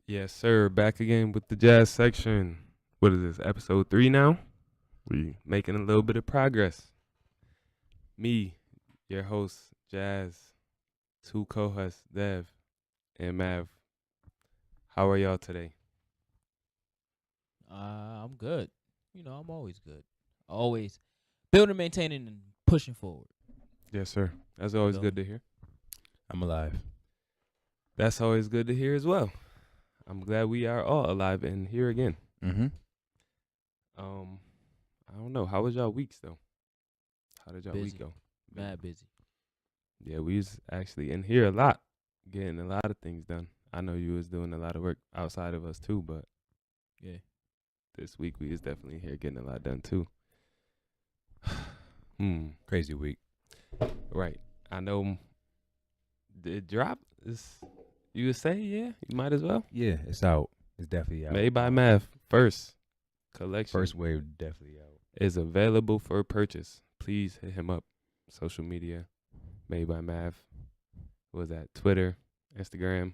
Yes, sir. Back again with the jazz section. What is this, episode 3 now? We making a little bit of progress. Me, your host, Jazz, two co-hosts, Dev and Mav. How are y'all today? I'm good. I'm always good. Always building, maintaining, and pushing forward. Yes, sir. That's always So- good to hear. I'm alive. That's always good to hear as well. I'm glad we are all alive and here again. Mm-hmm. I don't know. How was y'all weeks though? How did y'all Busy. week go? Mad busy. Yeah, we was actually in here a lot, getting a lot of things done. I know you was doing a lot of work outside of us too, but Yeah. this week we was definitely here getting a lot done too. Crazy week. Right. I know the drop is, you would say, yeah, you might as well. Yeah, it's out. It's definitely out. Made by Mav. First collection First wave definitely out. is available for purchase. Please hit him up. Social media, Made by Mav. What was that? Twitter, Instagram,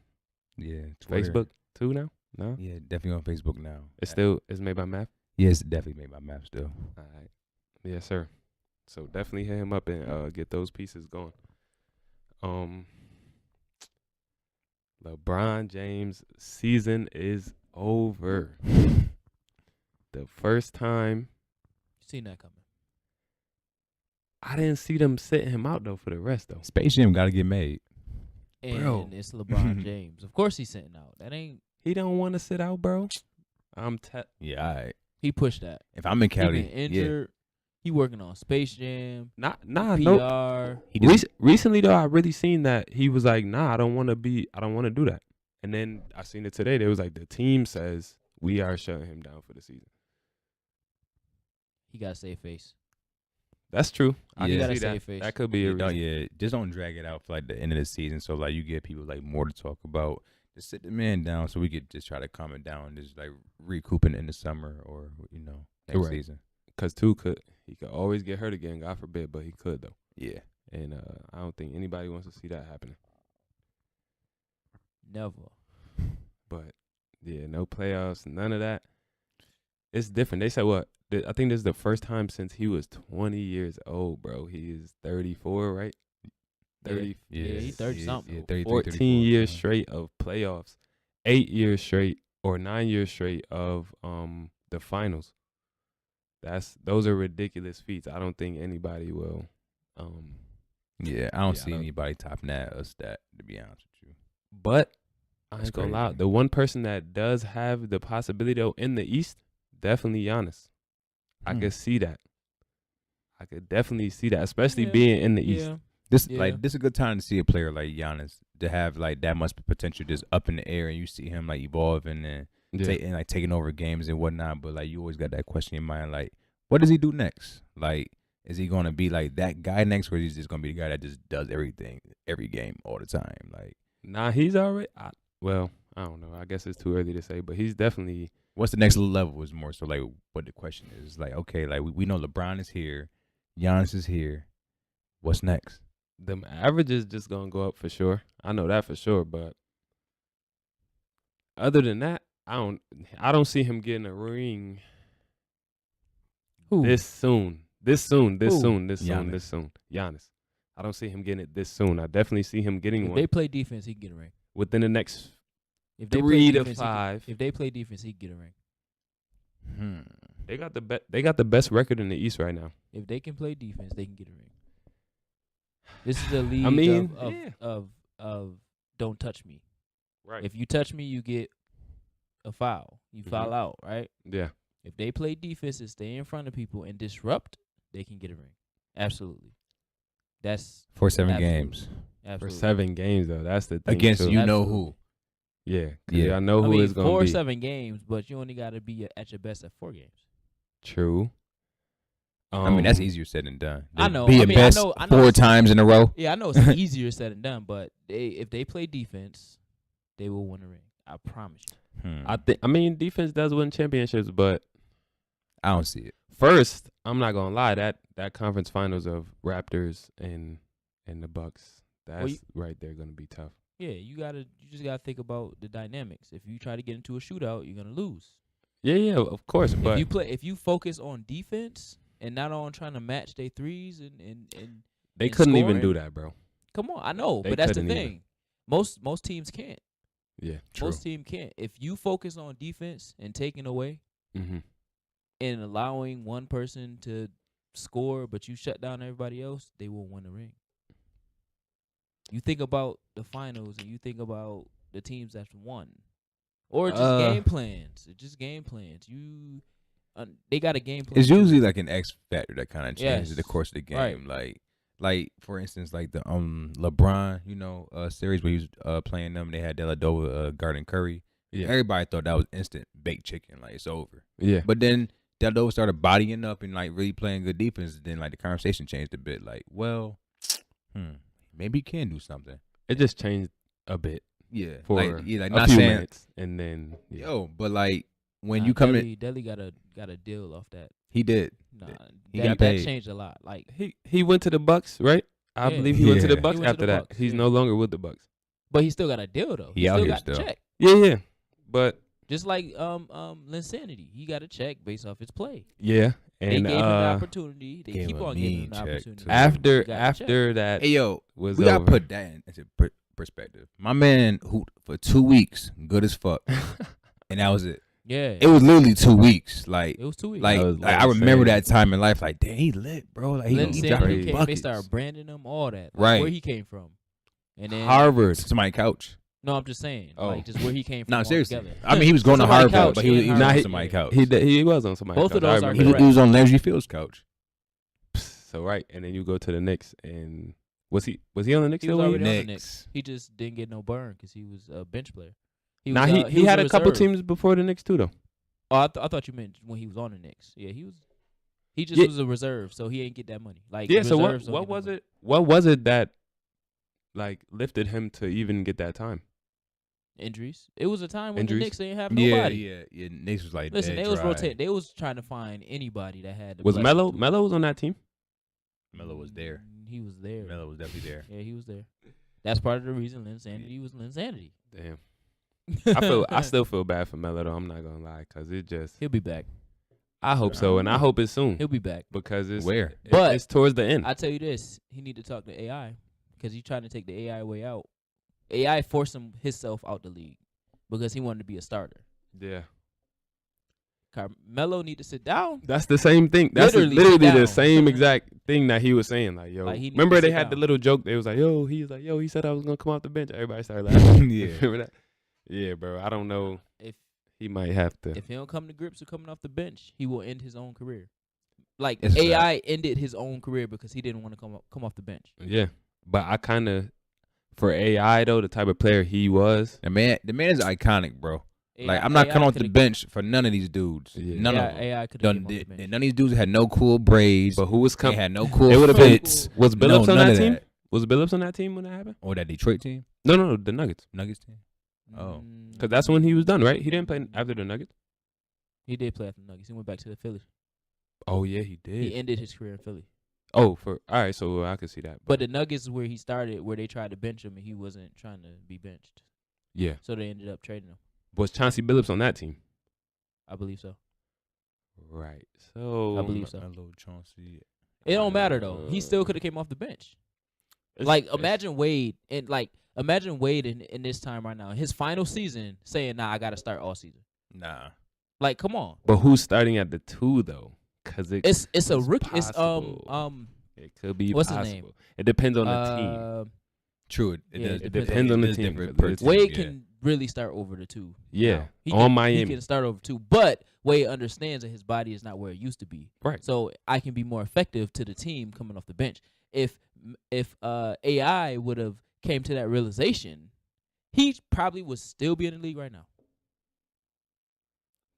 Yeah, Twitter. Facebook too now? No? Yeah, definitely on Facebook now. It's Made by Mav? Yeah, it's definitely made by Mav still. All right. Yes, sir. So definitely hit him up and get those pieces going. LeBron James season is over. The first time Seen that coming. I didn't see them sitting him out though for the rest though. Space Jam got to get made. And Bro. it's LeBron James. Of course he's sitting out. That ain't. He don't want to sit out, bro. Yeah, all right. He pushed that. If I'm in He Cali, been injured. He working on Space Jam. nah, PR. no. Recently though, I really seen that he was like, nah, I don't want to do that. And then I seen it today. They was like, the team says we are shutting him down for the season. He got to save face. That's true. I Yeah. can Gotta see that. save face. That could be a reason. yeah, just don't drag it out for like the end of the season. So like you get people like more to talk about. Just sit the man down so we could just try to calm it down and just like recouping in the summer or next Right. season. Because he could always get hurt again, God forbid, but he could though. Yeah. And I don't think anybody wants to see that happening. Never. But yeah, no playoffs, none of that. It's different. They said what? I think this is the first time since he was 20 years old, bro. He is 34, right? 30. Yeah, he 30 something. Yeah, 33, 14 34, years uh-huh. straight of playoffs, 8 years straight or 9 years straight of the finals. Those are ridiculous feats. I don't think anybody will. Yeah, I don't Yeah, see anybody topping us that, to be honest with you. But I That's ain't gonna lie. crazy. The one person that does have the possibility though in the East, definitely Giannis. I could see that. I could definitely see that, especially Yeah. being in the East. Yeah. This Yeah. like this is a good time to see a player like Giannis to have like that much potential just up in the air, and you see him like evolving and taking over games and whatnot. But like you always got that question in your mind, like what does he do next? Like is he gonna be like that guy next, or is he just gonna be the guy that just does everything every game all the time? Like Nah, he's already. I don't know. I guess it's too early to say, but he's definitely. what's the next level is more so like what the question is. Like okay, like we know LeBron is here, Giannis is here. What's next? Them averages just gonna go up for sure. I know that for sure. But other than that, I don't see him getting a ring Who? this soon. Giannis. Giannis. I don't see him getting it this soon. I definitely see him getting If one they play defense, he can get a ring. within the next If they 3 play to defense, 5. If they play defense, he can get a ring. They got the best record in the East right now. If they can play defense, they can get a ring. This is a league I mean, of don't touch me. Right. If you touch me, you get a foul. You foul out, right? Yeah. If they play defense and stay in front of people and disrupt, they can get a ring. Absolutely. That's For 7 absolutely. games For Absolutely. 7 games though, that's the thing. against too. you know Absolutely. who. Yeah. Yeah. I know I who mean, it's gonna 4 or be. 7 games, but you only got to be at your best at 4 games. True. I mean, that's easier said than done. I know. Be I your mean, I best know 4 it's- times in a row. Yeah, I know it's easier said than done, but if they play defense, they will win a ring. I promise you. I mean, defense does win championships, but I don't see it. first, I'm not gonna lie, that conference finals of Raptors and the Bucks, that's right there gonna be tough. Yeah, you just gotta think about the dynamics. If you try to get into a shootout, you're gonna lose. Yeah, of course. But If you focus on defense and not on trying to match their threes and they and couldn't even scoring, do that, bro. come on, I know, They but that's the couldn't thing. Most teams can't. Yeah, Most teams can't. If you focus on defense and taking away Mm-hmm. and allowing one person to score, but you shut down everybody else, they won't win the ring. You think about the finals and you think about the teams that's won, or just game plans. Just game plans. They got a game plan. It's usually like an X factor that kind of changes Yes. the course of the game. Right. Like for instance, like the LeBron, series where he was playing them. They had Deladova guarding Curry. Yeah. Everybody thought that was instant baked chicken. Like it's over. Yeah. But then Deladova started bodying up and like really playing good defense. Then like the conversation changed a bit. Like, well, maybe he can do something. It just changed a bit. Yeah. For like a not few saying minutes, and then but like when you come in, Deli got a deal off that. he did. Nah, He that got paid. changed a lot. Like he went to the Bucks, right? I Yeah. believe he went to the Yeah. Bucks He went to after the that. Bucks, He's yeah. no longer with the Bucks. but he still got a deal though. He out still here got the still. check. Yeah. But Just like Linsanity, he got a check based off his play. yeah, They and gave him the opportunity. They gave keep him a on giving him mean the check, opportunity. too. after He got a check. after that Hey yo, was we gotta over. put that into perspective. My man hooped for 2 weeks, good as fuck, and that was it. Yeah, It was literally 2 weeks. Like, it was 2 weeks. like, That was like I remember insane. that time in life. Like, damn, he lit, bro. Like, he Linsanity dropping crazy. came. They buckets. started branding him, all that. Like, Right. where he came from, and then Harvard. Somebody's couch. No, I'm just saying, Oh. like just where he came from. No, seriously. altogether. I mean, he was going to Somebody's Harvard, couch, but he was yeah, on Harvard. somebody's couch. He was on somebody's Both of couch. I those are remember He that. correct. was on Landry Fields' couch. So right, and then you go to the Knicks, and was he on the Knicks He was still? already on the Knicks. Knicks. He just didn't get no burn because he was a bench player. He Nah, was, he was had a couple reserve. teams before the Knicks too, though. Oh, I thought you meant when he was on the Knicks. Yeah, he was. He just Yeah. was a reserve, so he ain't get that money. Like Yeah. So reserves don't what get no was money. it? What was it that like lifted him to even get that time? Injuries. It was a time when Injuries? the Knicks didn't have nobody. Yeah. Knicks was like, Listen, dead they was dry. rotating. They was trying to find anybody that had. The Was blessing Melo? to- Melo was on that team. Melo was there. He was there. Melo was definitely there. Yeah, he was there. That's part of the reason Linsanity was Linsanity. Damn. I still feel bad for Melo though. I'm not gonna lie, cause it just. He'll be back. I hope so, and I hope it's soon He'll be back. because it's Where? But it's towards the end. I tell you this, he need to talk to AI because he's trying to take the AI way out. AI forced himself out the league because he wanted to be a starter. Yeah. Carmelo need to sit down. That's the same thing. That's Literally literally sit the down. same exact thing that he was saying. Like, yo, Like, he need remember to they sit had the down. little joke. They was like, yo, he said I was gonna come off the bench. Everybody started laughing. Yeah. Remember that? Yeah, bro. I don't know. If He might have to. if he don't come to grips with coming off the bench, he will end his own career. Like It's a AI ended his own career because he didn't want to come off the bench. Yeah, but I kind of for AI though, the type of player he was. The man is iconic, bro. Like, AI I'm not coming off the coulda- bench for none of these dudes. Yeah. None AI, of them. AI could have Done, came off the did, bench. none of these dudes had no cool braids. But who was They coming? had no cool It would have been. fits. Was Billups on none that of team? that. Was Billups on that team when that happened? Or that Detroit team? No, the Nuggets. Nuggets team? Oh. Because that's when he was done, right? He didn't play after the Nuggets. He did play after the Nuggets. He went back to the Philly. Oh yeah, he did. He ended his career in Philly. Oh, all right, so I could see that. But the Nuggets is where he started, where they tried to bench him, and he wasn't trying to be benched. Yeah, So they ended up trading him. was Chauncey Billups on that team? I believe so. Right. So I believe so. Melo, Chauncey. It don't matter though. He still could have came off the bench. Imagine Wade in this time right now, in his final season, saying, "Nah, I got to start all season." Nah. Like, come on. But who's starting at the 2 though? Because It's a rookie. It's possible. It could be what's his possible. name? It depends on the team. True. It Yeah, does. it depends on the is team, different 'cause per it's- team, Wade yeah. can really start over the 2. Yeah, now. He on can, Miami. He can start over 2, but Wade understands that his body is not where it used to be. Right. So I can be more effective to the team coming off the bench. If AI would have came to that realization, he probably would still be in the league right now.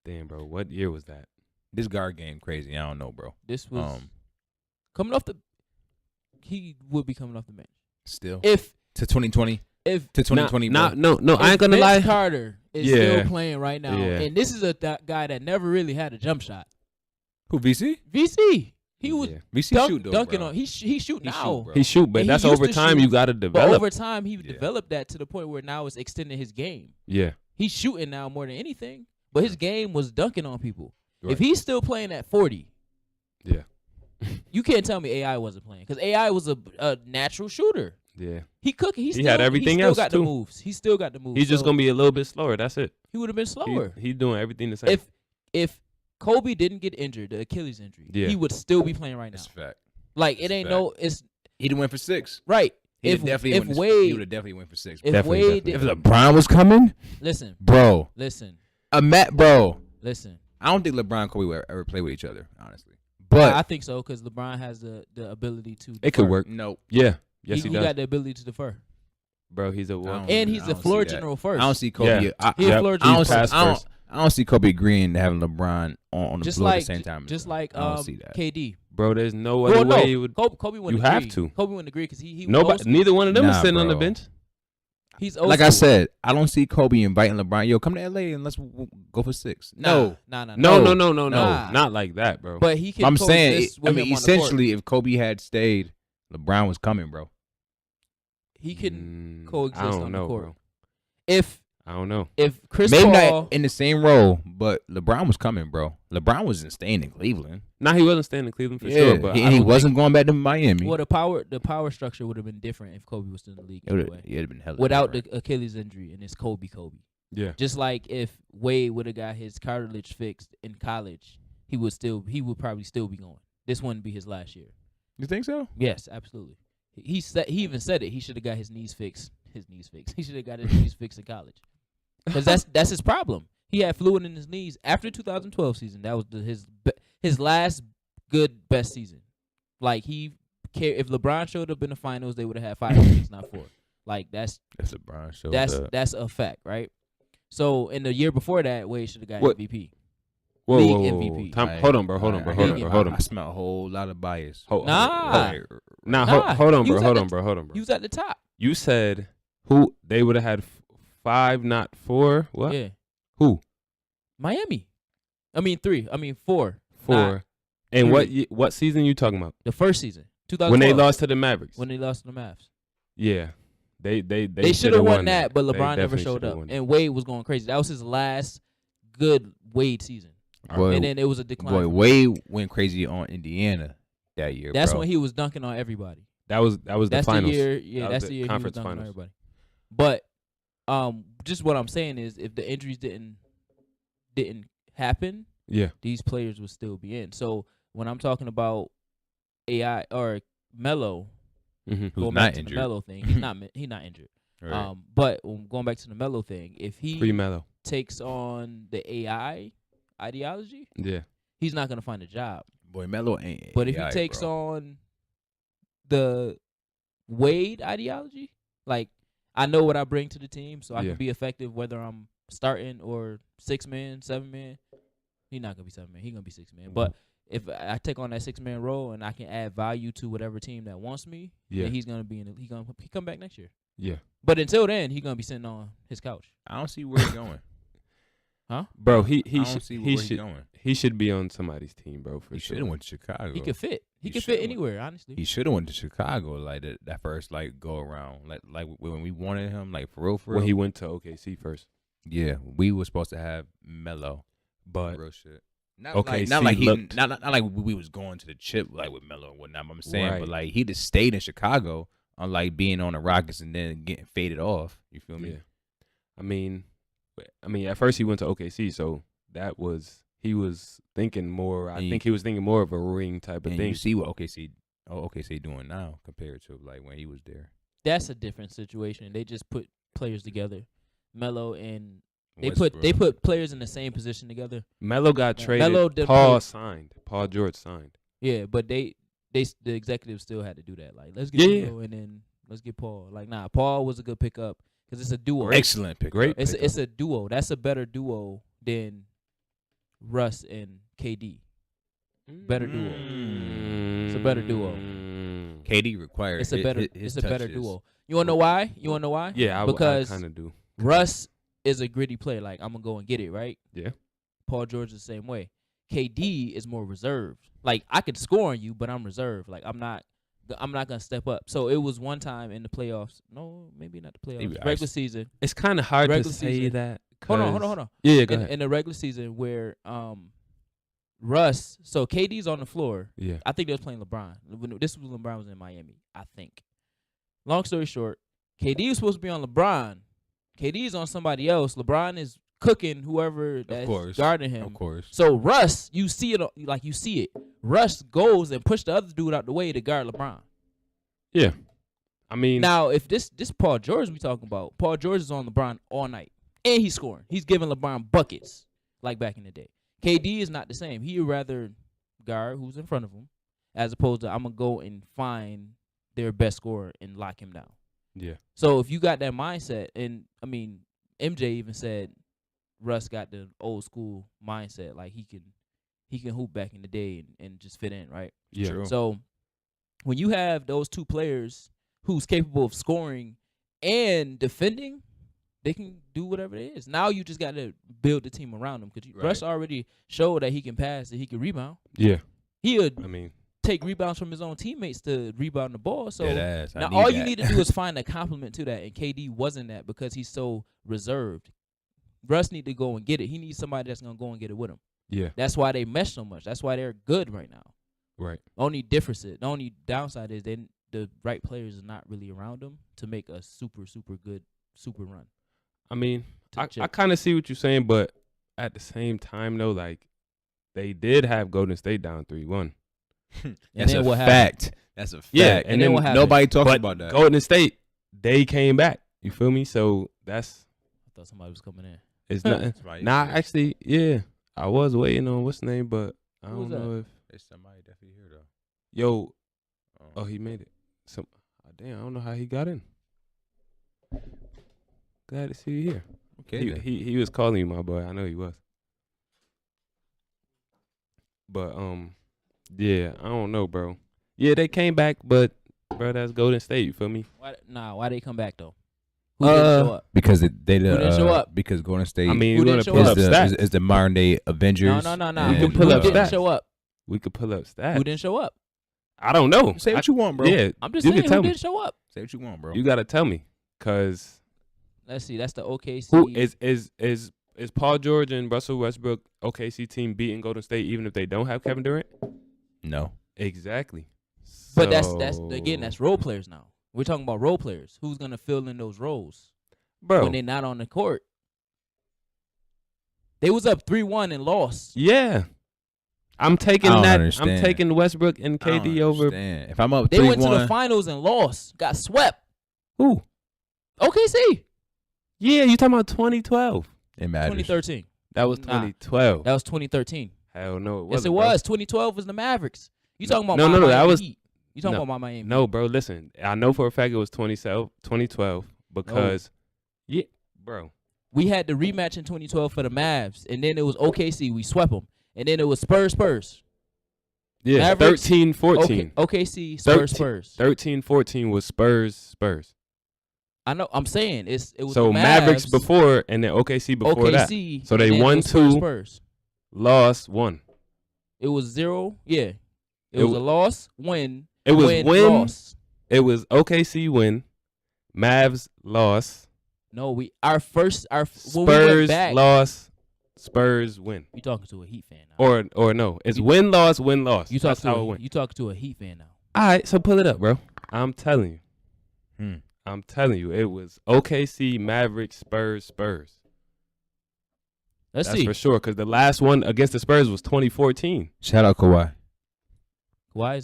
Damn, bro. What year was that? This guard game crazy. I don't know, bro. This was coming off the. He would be coming off the bench Still. if To 2020. if To 2020, No, bro. I ain't gonna Vince lie. Carter is Yeah. still playing right now, Yeah. and this is a guy that never really had a jump shot. Who, VC? VC, He was We see shoot though, dunking bro. on. He shoot He now. shoot, bro. He shoot, but And he that's used over to time. shoot, You got to But develop. over time, he Yeah. developed that to the point where now it's extending his game. Yeah. He's shooting now more than anything. But his game was dunking on people. Right. If he's still playing at 40, Yeah. you can't tell me AI wasn't playing because AI was a natural shooter. Yeah. He had everything he still else, got too. the moves. He still got the moves. He's just So gonna be a little bit slower. That's it. he would have been slower. He's doing everything the same. If Kobe didn't get injured, the Achilles injury, Yeah. he would still be playing right now. That's a fact. Like That's it ain't fact. no. It's He'd have went for 6. right. He If would have definitely went for 6. if Definitely, Wade definitely. If LeBron was coming, listen, bro, listen. listen. I don't think LeBron and Kobe would ever play with each other, honestly. But I think so because LeBron has the ability to. It could defer. work. no, Yeah. Yes, he he does. got the ability to defer, Bro, he's a I one. don't- and he's I the don't floor see that. general first. I don't see Kobe. Yeah. He a Yep. floor He's general. pass first. I don't see Kobe agreeing to having LeBron on the just floor like at the same time. just like I don't see that. KD. Bro, there's no Well, other no, way you would. Kobe wouldn't You have agree. to. Kobe wouldn't agree because he Nobody, neither one of them is Nah, sitting on the bro. bench. He's old Like I school. said, I don't see Kobe inviting LeBron. Yo, come to LA and let's go for 6. No, nah. No, No. not like that, bro. But he can. I'm saying. coexist with him on the court. Essentially, if Kobe had stayed, LeBron was coming, bro. he can Mm, coexist I don't on know, the court. bro. If I don't know. Chris Maybe Paul, not in the same role, but LeBron was coming, bro. LeBron wasn't staying in Cleveland. Nah, he wasn't staying in Cleveland for sure, but he I don't wasn't going back to Miami. well, the power structure would have been different if Kobe was still in the league It would anyway. have been hella Without different. the Achilles injury, and it's Kobe. think. Yeah. Just like if Wade would have got his cartilage fixed in college, he would probably still be going. This wouldn't be his last year. You think so? Yes, absolutely. He even said it. He should have got his knees fixed. He should have got his knees fixed in college. Because that's his problem. He had fluid in his knees after 2012 season. That was his last best season. Like if LeBron showed up in the finals, they would have had 5 rings, not 4. Like that's LeBron show. that's a fact, right? So in the year before that, Wade should have got What? MVP. Whoa, League whoa, whoa, MVP. whoa. Hold on, bro. Hold on, bro. I smell a whole lot of bias. Hold Nah. Nah, hold on, he bro. was Hold at on, bro. Hold on, bro. He was at the top. You said who they would have had 5, not 4. What? Yeah, Who? Miami. I mean 3. I mean 4. 4. Nah, And three. what season you talking about? The first season, 2012. When they lost to the Mavericks. When they lost to the Mavs. Yeah. They They should shoulda have won that, but They LeBron never definitely showed shoulda up. won. And Wade was going crazy. That was his last good Wade season. Boy, And then it was a decline. boy, Wade went crazy on Indiana that year. That's bro. when he was dunking on everybody. That was That's the finals. the year. Yeah, That was that's the the year conference he was dunking on finals. everybody. But just what I'm saying is, if the injuries didn't happen, Yeah. these players would still be in. So when I'm talking about AI or Melo, Mm-hmm. Who's going not back to the injured. Melo thing, he's not injured. Right. But going back to the Melo thing, if he Pre-Mello. takes on the AI ideology, Yeah. he's not gonna find a job. Boy, Melo ain't. But if AI, he takes bro. on the Wade ideology, like I know what I bring to the team, so I Yeah. can be effective whether I'm starting or 6 man, 7 man. He's not gonna be 7 man. He's gonna be 6 man. But if I take on that 6 man role and I can add value to whatever team that wants me, Yeah. then he's gonna be he come back next year. Yeah. But until then, he's gonna be sitting on his couch. I don't see where he's going. Bro, I don't see where he's going. he should be on somebody's team, bro, for He sure. should have went to Chicago. He could fit. He He could shoulda fit went. anywhere, honestly. He should have went to Chicago like that first like go around like when we wanted him like for real. When he went to OKC first. Yeah, we were supposed to have Melo, But real shit. Not OKC like looked- not like we was going to the chip like with Melo and whatnot. I'm saying, Right. but like he just stayed in Chicago, unlike being on the Rockets and then getting faded off. You feel me? yeah. I mean, at first he went to OKC, so he was thinking more. I And think he was thinking more of a ring type of And thing. you see what OKC doing now compared to like when he was there. That's a different situation. They just put players together. Melo and they Westbrook. put players in the same position together. Melo got Yeah. traded. Melo did Paul play- signed. Paul George signed. Yeah, but the executives still had to do that. Like, let's get Yeah, Melo and then let's get Paul. Like, nah, Paul was a good pickup because it's a duo. Excellent pick. Great. It's a duo. That's a better duo than Russ and KD. Better duo. It's a better duo. KD required. It's a better. His It's a better touches. duo. You wanna know why? Yeah, I because kind of do. Russ is a gritty player. Like, I'm gonna go and get it, right? Yeah. Paul George is the same way. KD is more reserved. Like, I could score on you, but I'm reserved. Like, I'm not gonna step up. So it was one time in the playoffs. No, maybe not the playoffs. Regular season. It's kind of hard to Regular say season. that. Hold on. Yeah, go ahead. In the regular season where Russ, so KD's on the floor. Yeah. I think they was playing LeBron. This was when LeBron was in Miami, I think. Long story short, KD was supposed to be on LeBron. KD's on somebody else. LeBron is cooking whoever that's guarding him. Of course. So Russ, you see it. Russ goes and push the other dude out the way to guard LeBron. Yeah. I mean, now if this Paul George we talking about, Paul George is on LeBron all night. And he's scoring. He's giving LeBron buckets like back in the day. KD is not the same. He'd rather guard who's in front of him as opposed to I'm going to go and find their best scorer and lock him down. Yeah. So if you got that mindset, and, I mean, MJ even said Russ got the old school mindset. Like, he can hoop back in the day and just fit in, right? Yeah. True. So when you have those two players who's capable of scoring and defending, they can do whatever it is. Now you just got to build the team around them because Russ already showed that he can pass and he can rebound. Yeah. He would I mean, take rebounds from his own teammates to rebound the ball. So now all you need to do is find a compliment to that, and KD wasn't that because he's so reserved. Russ need to go and get it. He needs somebody that's going to go and get it with him. Yeah. That's why they mesh so much. That's why they're good right now. Right. The only downside is the right players is not really around them to make a super, super good super run. I mean, I kind of see what you're saying, but at the same time, though, like, they did have Golden State down 3-1. That's a fact. That's a fact. Yeah, and then nobody talks about that. Golden State, they came back. You feel me? So that's. I thought somebody was coming in. It's not. Nah, actually, yeah. I was waiting on what's the name, but I don't know if. There's somebody definitely here, though. Yo. Oh, he made it. Damn, I don't know how he got in. Glad to see you here. Okay. He was calling you, my boy. I know he was. But yeah, I don't know, bro. Yeah, they came back, but bro, that's Golden State. You feel me? Why they come back though? Who didn't show up? Because they didn't show up? Because Golden State. I mean, we're gonna pull up stats. Is the modern day Avengers? No. We can pull up Who stats. didn't show up? We could pull up stats. Who didn't show up? I don't know. Say what you want, bro. Yeah, I'm just you saying can tell who me. didn't show up. Say what you want, bro. You gotta tell me, cause let's see. That's the OKC. who is Paul George and Russell Westbrook OKC team beating Golden State even if they don't have Kevin Durant? No. Exactly. But that's again, that's role players now. We're talking about role players. Who's gonna fill in those roles, bro, when they're not on the court? They was up 3-1 and lost. Yeah. I'm taking that. Understand. I'm taking Westbrook and KD over. If I'm up 3-1. They went to the finals and lost. Got swept. Who? OKC. Yeah, you talking about 2012. It matters. 2013. That was 2012. That was 2013. Hell no, it wasn't. Yes, it was. 2012 was the Mavericks. You talking about no, that was Heat. You talking about my Miami? No, bro, listen. I know for a fact it was 2012 because, yeah, bro. We had the rematch in 2012 for the Mavs, and then it was OKC. We swept them. And then it was Spurs. Yeah, Mavericks, 13-14. OKC, Spurs. 13-14 was Spurs. I know. I'm saying it was so the Mavs, Mavericks before, and then OKC before that. So they won 2, Spurs. Lost 1. It was 0. Yeah, it was a loss. Win. It was win. Loss. It was OKC win. Mavs loss. No, Spurs when we went back, loss. Spurs win. You talking to a Heat fan now? Or no? It's win loss. You talking to a Heat fan now? All right, so pull it up, bro. I'm telling you. I'm telling you, it was OKC, Mavericks, Spurs. That's for sure, because the last one against the Spurs was 2014. Shout out Kawhi. Why?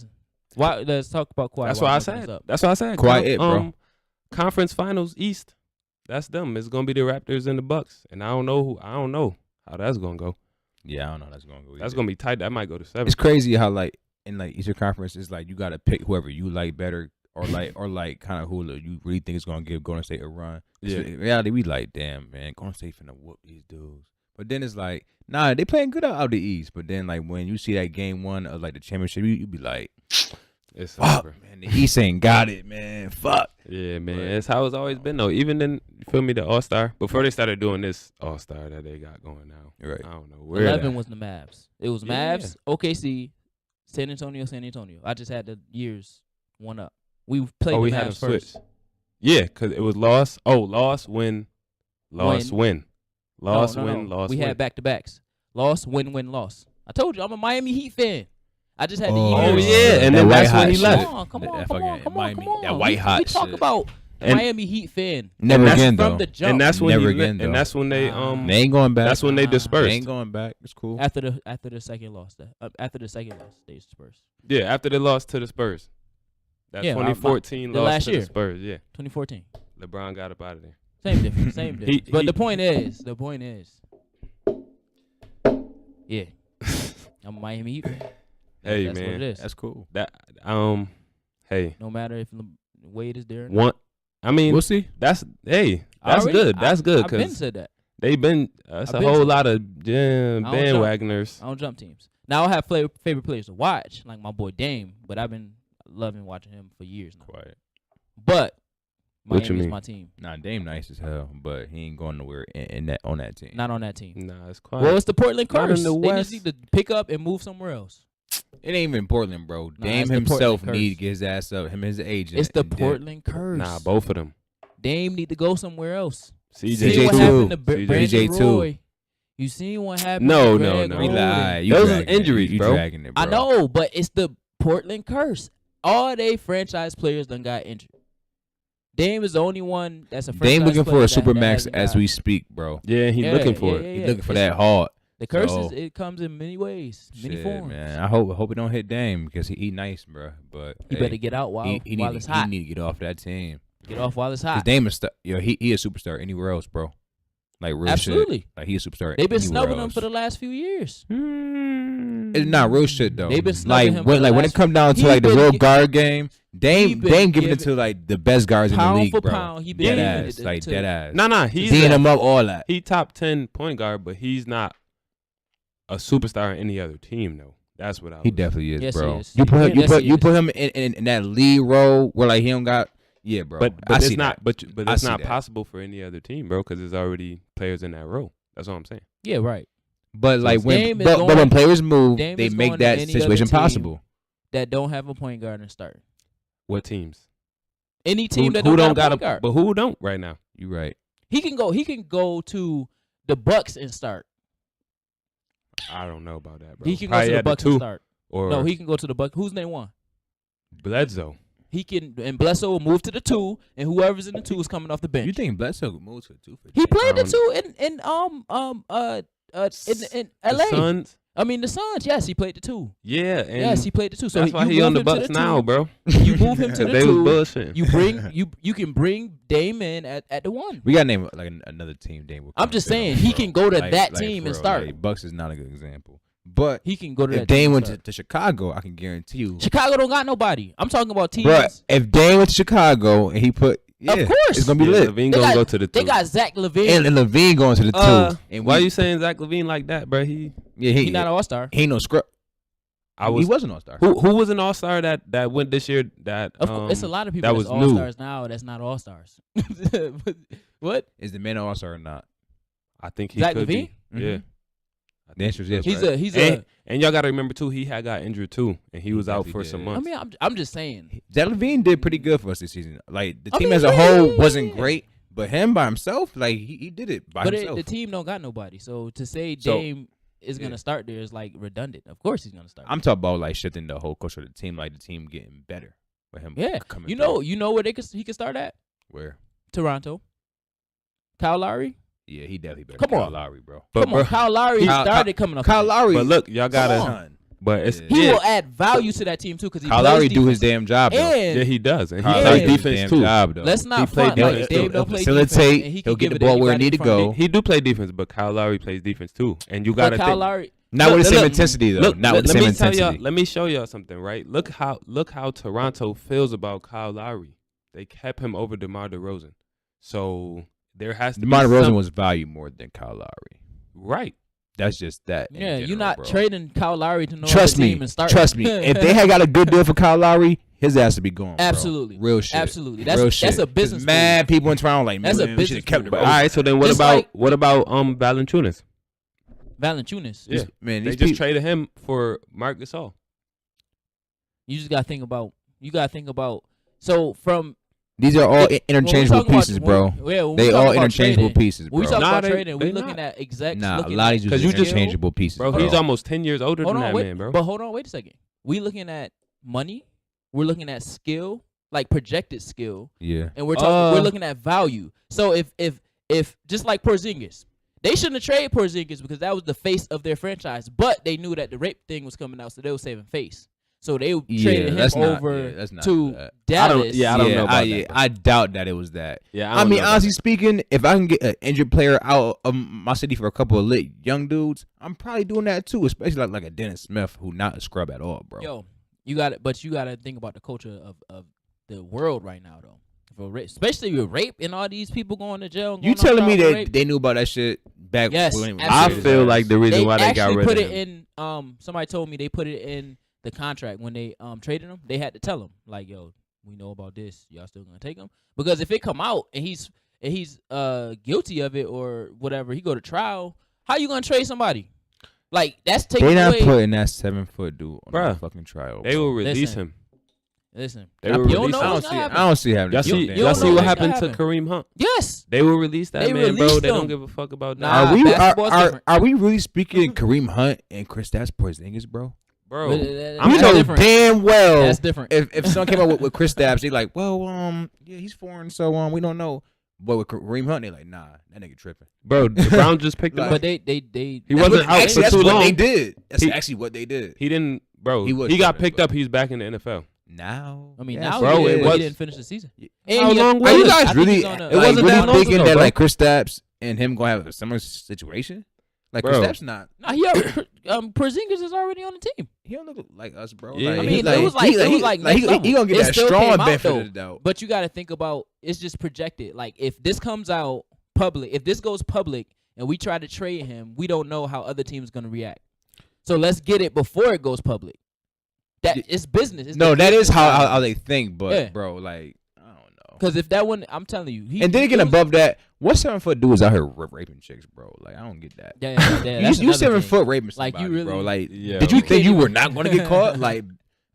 Let's talk about Kawhi. That's what I said. That's what I said. Kawhi, bro. Conference Finals East. That's them. It's gonna be the Raptors and the Bucks, and I don't know how that's gonna go. Yeah, I don't know how that's gonna go. That's gonna be tight. That might go to 7. It's crazy how in Eastern Conference, it's like you gotta pick whoever you like better, or kind of who you really think is gonna give Golden State a run. Yeah. So in reality, we like, damn man, Golden State finna whoop these dudes. But then it's like, nah, they playing good out the East. But then when you see that game 1 of the championship, you be like, It's Fuck, over. man. The East ain't got it, man. Fuck. Yeah, man. But- It's how it's always been though. Even in, you feel me, the All-Star before they started doing this All-Star that they got going now. Right. I don't know where 11 that- was the Mavs. It was Yeah. Mavs, OKC, San Antonio, San Antonio. I just had the years one up. We played the we had them Mavs first. switch. Yeah, because it was loss. Oh, loss, win, loss, win. Loss, No. win, loss, We win. had back-to-backs. Loss, win, win, loss. I told you, I'm a Miami Heat fan. I just had the Oh, years. yeah, and That then white that's when hot he shit. left. Come That on, fucking Miami- come on. that white hot we talk shit. about the And- Miami Heat fan. Never that's again, from though. the jump. And that's when Never he again, and though. that's when they They ain't going back. that's when they Nah. They dispersed. ain't going back. It's cool. after the second loss. After the second loss, they dispersed. Yeah, after they lost to the Spurs. That Yeah, 2014 the loss last to year. the Spurs. Yeah, 2014. LeBron got up out of there. Same difference. Same difference. But he- the point is, yeah, I'm a Miami Heat fan. Hey, That's what man. it is. That's cool. That hey, No matter if Wade is there. or not. one. I mean, We'll see. that's I that's already- good. That's good I've been because said that. they've been. That's I've a been whole said lot of don't jump. bandwagoners. I don't jump teams. Now I have favorite players to watch, like my boy Dame, but I've been loving watching him for years now. Quiet. But What you Miami's mean? my team, Nah, Dame nice as hell, but he ain't going nowhere in that on that team. not on that team. Nah, it's quiet. Well, it's the Portland Not in curse. the They West. just need to pick up and move somewhere else. It ain't even Portland, bro. Nah, Dame it's the himself Portland need to curse. get his ass up. Him and his agent. It's the and then- Portland curse. Nah, both of them. Dame need to go somewhere else. CJ See what too. happened to CJ Brandon too. Roy. You seen what happened? No, to no, Greg no. Oden. Relax. Those is dragging it. injuries, You bro. dragging it, bro. I know, but it's the Portland curse. All they franchise players done got injured. Dame is the only one that's a franchise Dame looking for player a that super max hasn't as got- we speak, bro. Yeah, he's Yeah, looking for yeah, it. He yeah. looking for It's- that hard. The curse So- is it comes in many ways, many Shit, forms. man. I hope it don't hit Dame because he nice, bro. But You hey, better get out while he while need it's he hot. need to get off that team. Get off while it's Cause hot. Dame is he a superstar anywhere else, bro. Like real Absolutely. shit. Like he a superstar. They've been anywhere snubbing him else. for the last few years. It's not real shit though. They've been snubbing like him when for the when last- it come down to He like the been real gi- guard game, he Dame been giving it to like the best guards in the Pound league, for bro. pound, he been Dead giving ass, it like to- dead ass. Nah, he's D'ing him up, all that. he top 10 point guard, but he's not a superstar in any other team though. That's what I. He was- definitely is, Yes, he bro. is. You put Yes, he you is. put him in that lead role where like he don't got bro. But I it's see not. that. But I it's see not that. possible for any other team, bro, because there's already players in that role. That's all I'm saying. Yeah, right. But like Dame when is but going- when players move, Dame they is make going to that any other situation team. possible. That don't have a point guard and start. What teams? Any team Who that don't don't got got a point guard. But who don't right now? You right. He can go to the Bucks and start. I don't know about that, bro. He can go Probably to the at Bucks and two start. or No, he can go to the Bucks. Who's name one? Bledsoe. He can, and Bledsoe will move to the 2, and whoever's in the 2 is coming off the bench. You think Bledsoe could move to a 2 for He Dame? played the Um, 2 in The LA. Suns. I mean the Suns. Yes, he played the 2. Yeah, and Yes, he played the 2. So that's why you he on move the him to Bucks now, 2. bro. You move him to the They was 2. bullshitting. You bring you can bring Dame in at the 1. We gotta name like another team. Dame will I'm come just fit saying, on, he bro. can go to that team for and real, start. Like, Bucks is not a good example, but He can go to if that Dame team went and to Chicago, I can guarantee you. start. Chicago don't got nobody. I'm talking about teams. But if Dame went to Chicago and he put, Of course. it's gonna be Yeah, lit. Levine They gonna got- go to the 2. They got Zach LaVine. And Levine going to the 2. And Why you saying Zach Levine like that, bro? Yeah, He not an All-Star. he ain't no scrub. He was an all-star. Who was an All-Star that went this year? That Of course, it's a lot of people that that's was new. All-Stars now that's not All-Stars. What? Is the man an all-star or not? I think he Zach could LaVine? be. Yeah. Mhm. The answer is yes. He's right? a he's And, a. and y'all got to remember too, he had got injured too, and he He was out definitely for did. some I months. mean, I'm just saying. Zach Levine did pretty good for us this season. Like the I team mean, as a yeah, whole yeah, wasn't yeah. great, but him by himself, like he did it by But himself. the team don't got nobody. So to say So, Dame is yeah. gonna start there is like redundant. Of course he's gonna start. I'm talking about like shifting the whole culture of the team, like the team getting better with him. yeah. coming You through. know where he could start at? Where? Toronto. Kyle Lowry. Yeah, he definitely better. Come than on. Kyle Lowry, bro. But Come on, Kyle Lowry Kyle- started coming off. Kyle the bench. Lowry, But look, y'all Come gotta. on. But it's Yeah. He yeah, will add value to that team too because he Kyle plays Lowry do his defense. damn job though. And yeah, he does, and he Kyle Yeah. Lowry plays do his defense damn too. job though. let's He not played front like defense Dame too. don't play Facilitate, defense, and he he'll can get give the it ball to where it anybody need to from go. mid. He do play defense, but Kyle Lowry plays defense too, and you But gotta Kyle think. Lowry, Not with the same Look, intensity though. Look, Not with the let same me tell intensity. y'all. Let me show y'all something, right? Look how Toronto feels about Kyle Lowry. They kept him over DeMar DeRozan, so there has to DeMar be DeRozan some, was valued more than Kyle Lowry. right. That's just that. Yeah, in you're general, not bro. trading Kyle Lowry to no Trust other me. team and start. Trust me. If they had got a good deal for Kyle Lowry, his ass would be gone. Bro. Absolutely. Real shit. Absolutely. Real That's shit. a business. Mad people in Toronto like, That's man, a we should have business kept move, it. bro. All right, so then what Just about Valanciunas? Valanciunas. Yeah, Man, they these just people, traded him for Marc Gasol. You just gotta think about. You gotta think about. So from these are all when we interchangeable talk about- pieces, bro. when we They talk all about interchangeable trading, pieces, when we bro. talk Nah, about they- trading, we they looking not. at execs. Nah, a looking lot at, of these 'Cause are you just- interchangeable pieces, Bro, bro. he's almost 10 years older Hold than on, that wait, man, bro. but hold on, wait a second. We looking at money. We're looking at skill, like projected skill, Yeah. and we're looking at value. So if just like Porzingis, they shouldn't have traded Porzingis because that was the face of their franchise. But they knew that the rape thing was coming out, so they were saving face. So they traded him over to Dallas. I don't know about that, bro. I doubt that it was that. Yeah, I mean, honestly speaking, if I can get an injured player out of my city for a couple of lit young dudes, I'm probably doing that too, especially like a Dennis Smith who not a scrub at all, bro. Yo, you got it, but you got to think about the culture of the world right now, though. For rape, especially with rape and all these people going to jail. And You going on telling me trial for that rape. they knew about that shit back Yes, when it was I absolutely. feel like the reason why they got actually rid put of it him. in. Somebody told me they put it in the contract when they traded him. They had to tell him like, yo, we know about this. Y'all still gonna take him? Because if it come out and he's guilty of it or whatever, he go to trial. How you gonna trade somebody? Like that's taking They not away. putting that 7-foot dude on Bruh. the fucking trial. They bro. will release Listen. him. Listen, They will you don't release know him. I what's don't see. gonna I happen. don't see having. Y'all this see, damn you y'all don't see know what what's happened gonna to happen. Kareem Hunt? Yes, They will release that They man, bro. released They don't him. give a fuck about that. Nah, Are we basketball's different. are we really speaking Kareem Hunt and Kristaps Porzingis, bro? Bro, But, I'm You that's know different. damn well That's different. if someone came up with Kristaps, they like, well, yeah, he's foreign, so we don't know. But with Kareem Hunt, they like, nah, that nigga tripping. bro, the Browns just picked him Like- up. But they He That's wasn't what- out actually, for that's too what long. they did. That's He- actually what they did. He didn't, bro. He He, was got tripping, picked but- up. He's back in the NFL. Now, I mean, yes. now bro, he, it did, was- he didn't finish the season. How And long Are was you it? guys I think really he's on a- It wasn't really that long thinking ago, that bro. like Kristaps and him gonna have a similar situation? Like Bro. Kristaps not. Nah, he Porzingis is already on the team. He don't look like us, bro. Yeah. Like, I he mean, it was like next level. he gonna get It that still strong came out, benefit though. of the doubt. But you got to think about it's just projected. Like if this comes out public, if this goes public and we try to trade him, we don't know how other teams gonna react. So let's get it before it goes public. That it's business. It's No, the that is business how side. how they think, but Yeah. bro, like I don't know. Because if that one, I'm telling you, And then again, it was- above that, what 7-foot dudes out here raping chicks, bro? Like I don't get that. yeah, that's you another 7 thing. foot raping Like, somebody, you really- bro. Like, Yeah, did you bro. think you were even- not gonna get caught? Like,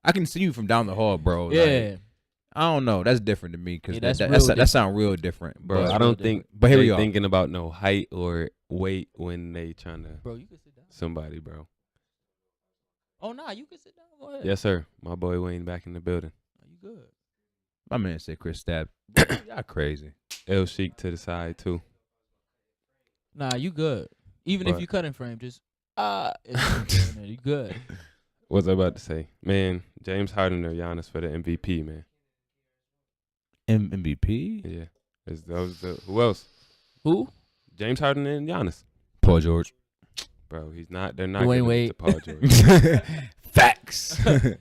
I can see you from down the hall, bro. Yeah, Like, I don't know. That's different to me because Yeah, that's that real that sound real different, Bro, but, I don't think But here they we are. thinking about no height or weight when they trying to bro, you can sit down. somebody, bro. Oh nah, you can sit down. Go ahead. Yes, sir. My boy Wayne back in the building. Are you good? my man said Kristaps. Y'all crazy. El Sheik to the side too. Nah, you good. Even if But- you cut in frame, just you good. What's I about to say? Man, James Harden or Giannis for the MVP, man. MVP. Yeah. Who else? Who? James Harden and Giannis. Paul George. Bro, he's not. They're not Dwayne giving Wade. it to Paul George. Facts.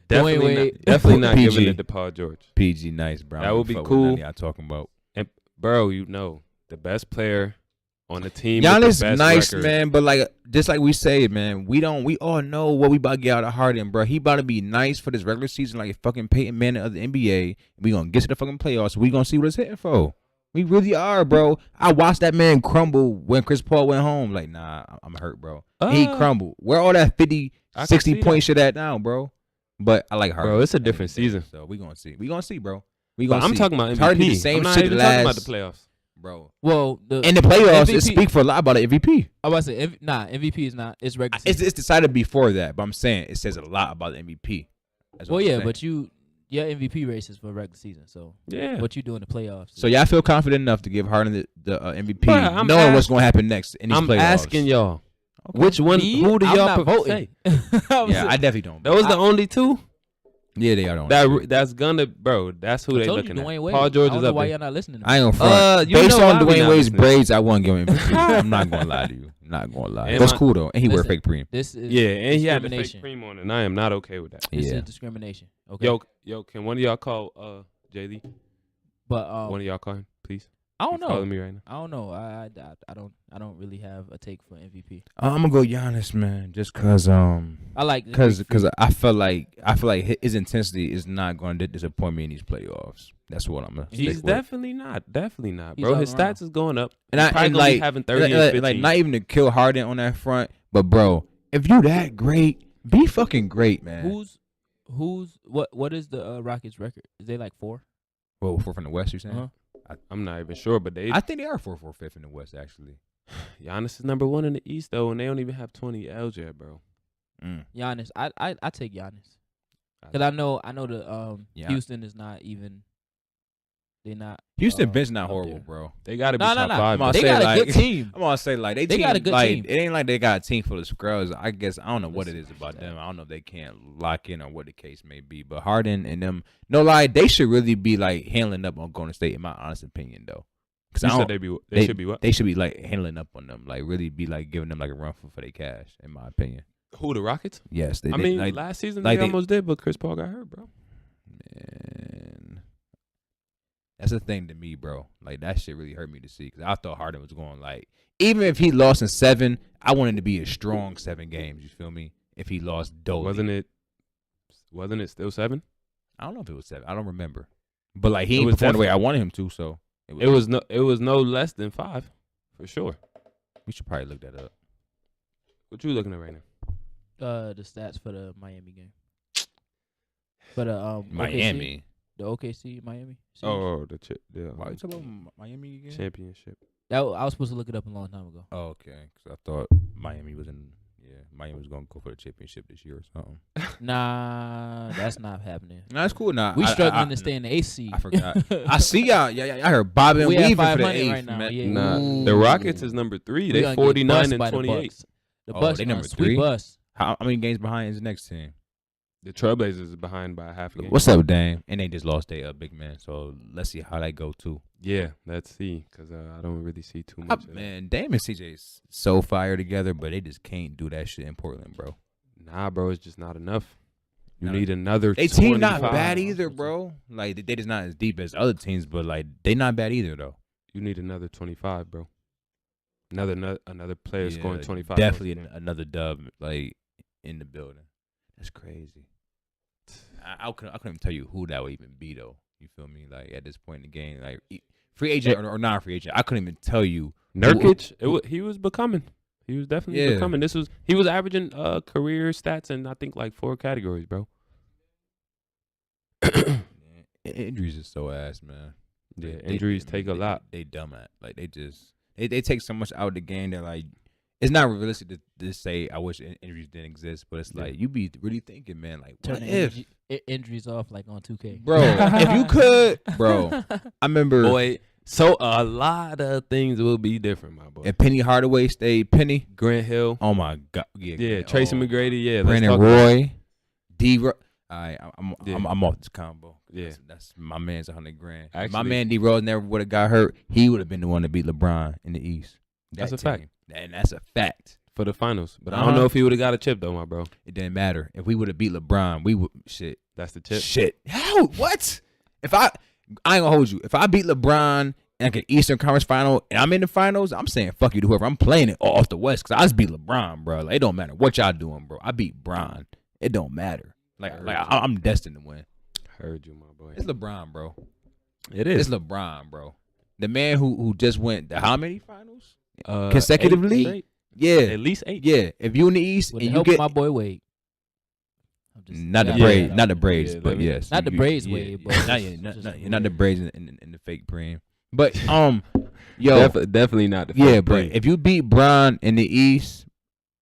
Definitely Wade. not, definitely not PG. giving it to Paul George. PG nice, bro. That would be Fuck with cool. none of y'all talking about. And bro, you know, the best player on the team. with the Giannis best nice, record. man, but like just like we say, man, we all know what we about to get out of Harden, bro. He about to be nice for this regular season, like fucking Peyton Manning of the NBA. We gonna get to the fucking playoffs. We gonna see what it's hitting for. We really are, bro. I watched that man crumble when Chris Paul went home. Like, nah, I'm hurt, bro. He crumbled. Where all that 50, I can 60 see point that. shit at now, bro? But I like Harden. Bro, it's a at the end different of the day, season. so we gonna see. We gonna see, bro. We But gonna I'm see. talking about MVP. Harden did the same I'm not shit even talking about last- the playoffs. Bro. Well, In the playoffs, it MVP speak for a lot about an MVP. I was about to say, MVP is not. It's regular. It's season. decided before that, but I'm saying it says a lot about the MVP. That's what Well, I'm yeah, saying. but your MVP race is for regular season. So Yeah. what you do in the playoffs? So y'all feel confident enough to give Harden the MVP, Bruh, I'm knowing what's going to happen next in these I'm playoffs. asking y'all, Okay. which one? Me? Who do I'm y'all not voting. say? Yeah, I definitely don't. Those the only two Yeah, they are. The only two. that's gonna, bro. That's who I they told you, looking Dwayne at. Wade. Paul George I don't is know up why there. y'all not listening. To I ain't gonna front. you Based know on why we Dwayne not Wade's listening. braids, I won't give him MVP. I'm not gonna lie to you. I'm not gonna lie. And That's my- cool though, and he wear Listen. fake cream. This is Yeah, and he had the fake discrimination. cream on, and I am not okay with that. This Yeah. is discrimination. Okay. Yo, can one of y'all call JD? but One of y'all call him, please. I don't You know. following me right now? I don't know. I don't really have a take for MVP. I'm gonna go Giannis, man, just cause I like cause I feel like his intensity is not going to disappoint me in these playoffs. That's what I'm gonna. He's stick with. definitely not, He's bro. all His around. stats is going up. And He's I probably and gonna be like having 30 and 15. like not even to kill Harden on that front, but bro, if you that great, be fucking great, man. What is the Rockets record? Is they like 4? Well, 4 from the West, you saying? Uh-huh. I'm not even sure, but I think they are 4 5th in the West, actually. Giannis is number 1 in the East though, and they don't even have 20 L's yet, bro. Giannis, I take Giannis because I know the Yeah. Houston is not even. They're not. Houston bench not up horrible, there. bro. They gotta be No, top no. 5. I'm They say, got a like- good team. I'm gonna say like they They team, got a good like, team. It ain't like they got a team full of scrubs. I guess I don't know what it is Listen, about them. I don't know if they can't lock in on what the case may be. But Harden and them, no lie, they should really be like handling up on Golden State, in my honest opinion, though. You Because said they should be what? They should be like handling up on them, like really be like giving them like a run for their cash, in my opinion. Who, the Rockets? Yes, I mean, like, last season like they they- almost did, but Chris Paul got hurt, bro. man, that's the thing to me, bro. Like that shit really hurt me to see because I thought Harden was going like even if he lost in 7, I wanted to be a strong 7 games. You feel me? If he lost Dolly, Wasn't it still 7? I don't know if it was 7. I don't remember. But like he It ain't was performed the way I wanted him to, so It was no less than 5, for sure. we should probably look that up. What you looking at right now? The stats for the Miami game. For the Miami. the OKC Miami. series. Oh, Why you talking about Miami again? championship. I was supposed to look it up a long time ago. Oh, okay. Because I thought Miami was in. Yeah, Miami was gonna go for the championship this year or something. Nah, that's not happening. No, that's cool. Nah, We I- struggling I- to stay in the AC. I forgot. I see y'all. Yeah, I heard Bob and We at weaving for the 500 eighth, right now, man. yeah. Nah, Ooh. the Rockets is number 3. We They gonna get 49 bust and by the 28. Bucks. The Oh, Bucks they gonna number sweep 3? us. How many games behind is the next team? The Trailblazers is behind by a half a game. What's up, Dame? And they just lost their big man. So let's see how that go too. Yeah, let's see, because I don't really see too much of that. Man, Dame and CJ is so fire together, but they just can't do that shit in Portland, bro. Nah, bro, it's just not enough. You Nah. need another They team not 25. bad either, bro. Like they just not as deep as other teams, but like they not bad either though. You need another 25, bro. Another player scoring 25. Definitely goals a game. another dub like in the building. That's crazy. I couldn't even tell you who that would even be though. You feel me? Like at this point in the game, like free agent or non-free agent, I couldn't even tell you. Nurkic, he was becoming. He was definitely becoming. He was averaging career stats in I think like 4 categories, bro. Injuries is so ass, man. Yeah, injuries take a lot. They dumb at like they take so much out of the game that like it's not realistic to say I wish injuries didn't exist, but it's like you be really thinking, man, like what Turning if, injuries off like on 2K. bro? If you could, bro. I remember Boy, so a lot of things will be different, my boy. if Penny Hardaway stayed Penny. Grant Hill, Oh my god, yeah, Tracy McGrady, yeah, let's Brandon talk about it. Roy, D. Alright, Yeah. I'm off this combo. Yeah. That's my man's $100 grand. If my Actually- man D. Rose never would have got hurt, he would have been the one to beat LeBron in the East. That's That a fact. team. And that's a fact. for the finals. But I Uh-huh. don't know if he would have got a chip though, my bro. It didn't matter. If we would have beat LeBron, we would shit. That's the chip. Shit. How? What? If I ain't gonna hold you. If I beat LeBron and like an Eastern Conference final and I'm in the finals, I'm saying fuck you to whoever. I'm playing it off the West because I just beat LeBron, bro. Like, it don't matter what y'all doing, bro. I beat Bron. It don't matter. I'm destined to win. Heard you, my boy. It's LeBron, bro. It It's is. LeBron, bro. The man who just went to how many finals? Consecutively? 8 straight. Yeah. At least 8. Yeah. If you in the East With and the you help get of my boy Wade. I'm just- not the yeah, braids, yeah, not the yeah. braids, Yeah, but let me- yes, Not the braids way, but not, just- not, just not, the not the way. braids in the fake preem. But yo, Definitely not the yeah, first but break. if you beat Bron in the East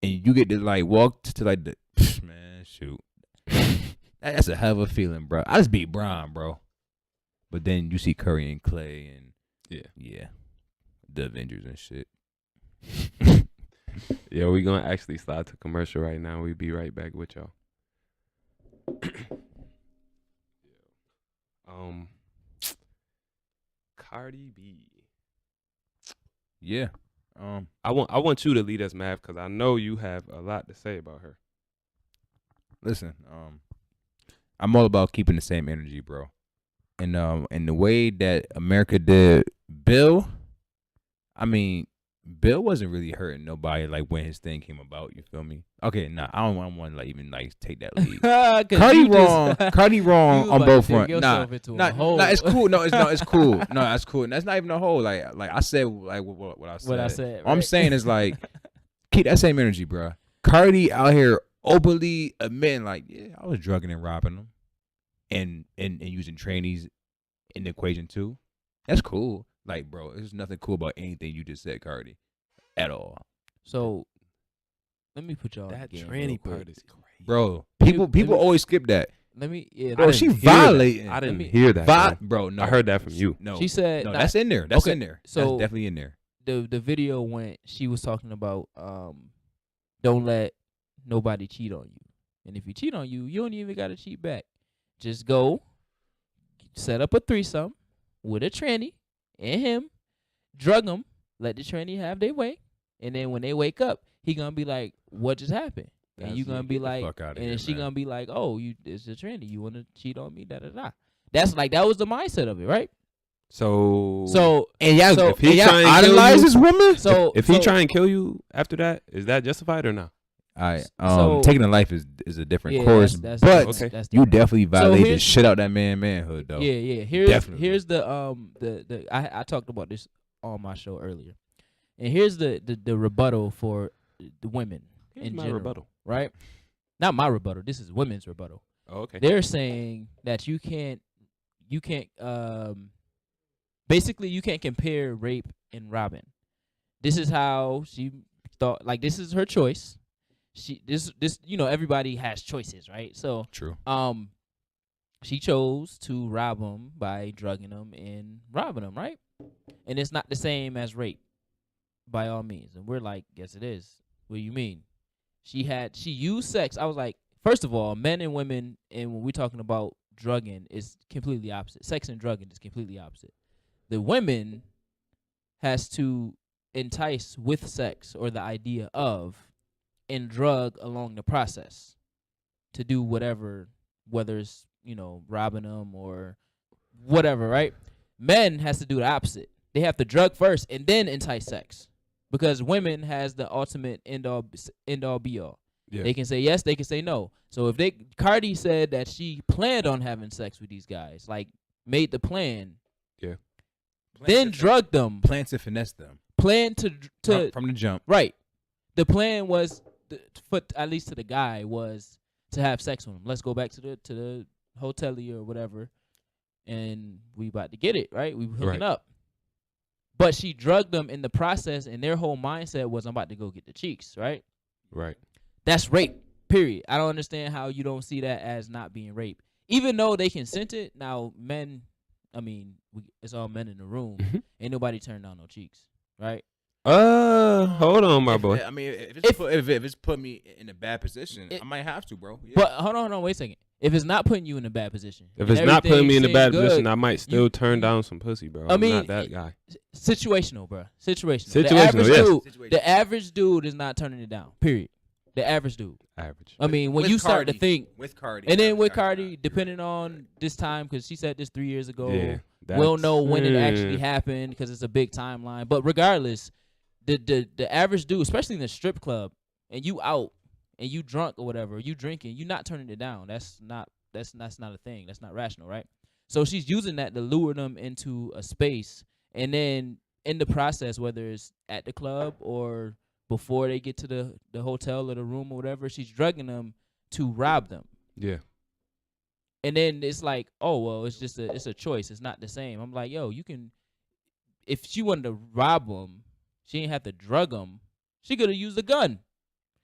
and you get to like walk to like the man, shoot, that's a hell of a feeling, bro. I just beat Bron, bro. But then you see Curry and Clay and yeah, the Avengers and shit. Yeah, we're gonna actually slide to commercial right now. We'll be right back with y'all. Cardi B. Yeah. I want you to lead us, Mav, because I know you have a lot to say about her. Listen, I'm all about keeping the same energy, bro. And the way that America did Bill, I mean, Bill wasn't really hurting nobody like when his thing came about. You feel me? Okay, nah, I don't want to like even like take that lead. Cardi wrong on both fronts. Nah, it's cool. No, it's cool. No, that's cool. That's not even a hole. Like I said, like what I said. What I said. All I'm saying is like keep that same energy, bro. Cardi out here openly admitting like, yeah, I was drugging and robbing them, and using trainees in the equation too. That's cool. Like, bro, there's nothing cool about anything you just said, Cardi, at all. So, let me put y'all That game tranny real quick. part is crazy. Bro, Let people me- always skip that. Let me. Yeah, Bro, I she didn't hear that. violating. I didn't Let me- hear that. Bro, no. I heard that from you. No, she said. no, nah, that's in there. That's okay, in there. so- That's definitely in there. the video went. She was talking about don't let nobody cheat on you, and if you cheat on you, you don't even gotta cheat back. Just go set up a threesome with a tranny and him, drug him, let the tranny have their way, and then when they wake up, he gonna be like, "What just happened?" And That's you gonna it. be Get the like, fuck outta and here, then she man. gonna be like, "Oh, it's a tranny. You wanna cheat on me?" Da da da. That's like that was the mindset of it, right? So And y'all, So- if he try and kill idolize you, this woman. So if he try and kill you after that, is that justified or not? All right, So- taking a life is a different yeah, course, that's but okay. that's you different. definitely violated the here's- shit out that manhood though. Yeah. Definitely. Here's the I talked about this on my show earlier, and here's the rebuttal for the women Here's in my general, rebuttal. right? Not my rebuttal. This is women's rebuttal. Oh, okay. They're saying that you can't basically you can't compare rape and robbing. This is how she thought. Like this is her choice. This everybody has choices, right? So True. she chose to rob him by drugging him and robbing him, right? And it's not the same as rape, by all means. And we're like, yes, it is. What do you mean? She used sex. I was like, first of all, men and women, and when we're talking about drugging, is completely opposite. Sex and drugging is completely opposite. The women has to entice with sex or the idea of and drug along the process to do whatever, whether it's robbing them or whatever, right? Men has to do the opposite. They have to drug first and then entice sex, because women has the ultimate end all be all. Yeah. They can say yes, they can say no. So if Cardi said that she planned on having sex with these guys, like made the plan, Yeah. then drugged them, Plan to finesse them planned to from the jump. right. The plan was at least to the guy was to have sex with him. Let's go back to the hotelier or whatever, and we about to get it right. We hooking Right. up, but she drugged them in the process, and their whole mindset was, "I'm about to go get the cheeks." Right? Right. That's rape. Period. I don't understand how you don't see that as not being rape, even though they consented. Now, men, I mean, it's all men in the room. Mhm. Ain't nobody turned down no cheeks, right? Hold on, my boy. I mean, if it's put me in a bad position, I might have to, bro. Yeah. But hold on, wait a second. If it's not putting you in a bad position, If and it's not putting me in a everything bad seems position, good, I might still turn down some pussy, bro. I I'm mean, not that guy. situational, bro. Situational. Situational, yes. The average dude is not turning it down. Period. The average dude. Average. I mean, when With you start to Cardi. think, with Cardi, and then with Nah, Cardi, you're depending right. on this time, because she said this 3 years ago. Yeah. We'll know when it actually Mm. happened because it's a big timeline. But regardless, the average dude, especially in the strip club, and you out and you drunk or whatever, you drinking, you not turning it down. That's not a thing. That's not rational, right? So she's using that to lure them into a space, and then in the process, whether it's at the club or before they get to the hotel or the room or whatever, she's drugging them to rob them. Yeah. And then it's like, oh well, it's a choice. It's not the same. I'm like, yo, you can, if she wanted to rob them, she didn't have to drug them. She could have used a gun.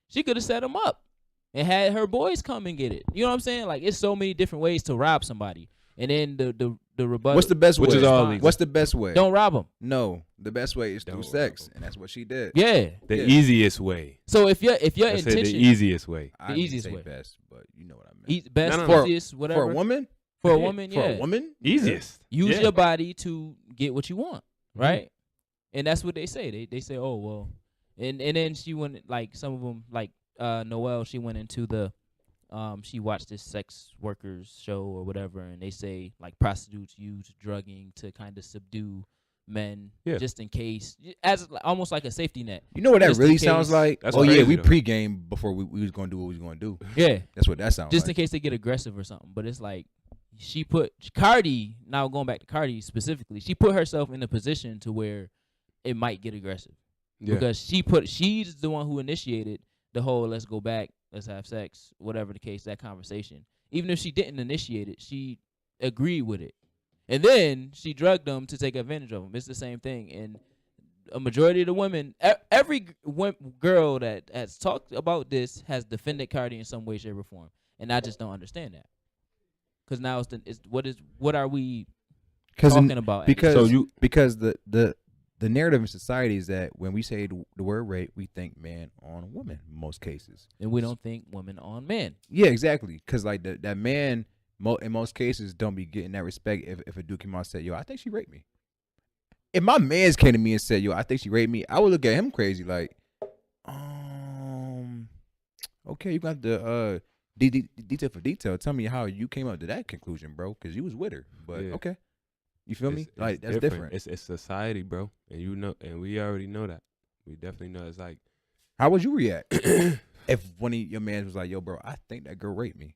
She could have set them up and had her boys come and get it. You know what I'm saying? Like, it's so many different ways to rob somebody. And then the rebuttal. What's the best Which way? is all these. What's the best way? Don't rob them. No, the best way is through Don't sex, rob 'em. and that's what she did. Yeah. The Yeah. easiest way. So if your I said the intention, easiest way. I The didn't easiest say way. best, but you know what I meant. best, No, no. easiest, whatever. For a woman, For a woman, yeah. For a woman, Easiest. Use Yeah. your body to get what you want, right? And that's what they say. They say, oh well, and then she went, like, some of them, like Noelle, she went into the she watched this sex workers show or whatever, and they say like prostitutes use drugging to kind of subdue men, just in case, as almost like a safety net. You know what that Just really in sounds case- like? That's Oh yeah, crazy, we though. pregame before we was gonna do what we was gonna do. Yeah, That's what that sounds just in like. case they get aggressive or something. But it's like she put Cardi. Now going back to Cardi specifically, she put herself in a position to where it might get aggressive because she's the one who initiated the whole "let's go back, let's have sex," whatever the case, that conversation. Even if she didn't initiate it, she agreed with it, and then she drugged them to take advantage of them. It's the same thing, and a majority of the women, every girl that has talked about this has defended Cardi in some way, shape, or form, and I just don't understand that. Because now what are we talking about? Because So because the narrative in society is that when we say the word rape, we think man on woman in most cases, and we don't think women on men. Yeah, exactly. Because like that man in most cases don't be getting that respect if a dude came out and said, "Yo, I think she raped me." If my man's came to me and said, "Yo, I think she raped me," I would look at him crazy like, okay, you got the detail for detail. Tell me how you came up to that conclusion, bro, because you was with her. But okay, you feel me? Like that's different. It's society, bro, and you know, and we already know that. We definitely know. It's like, how would you react if one of your man was like, "Yo, bro, I think that girl raped me"?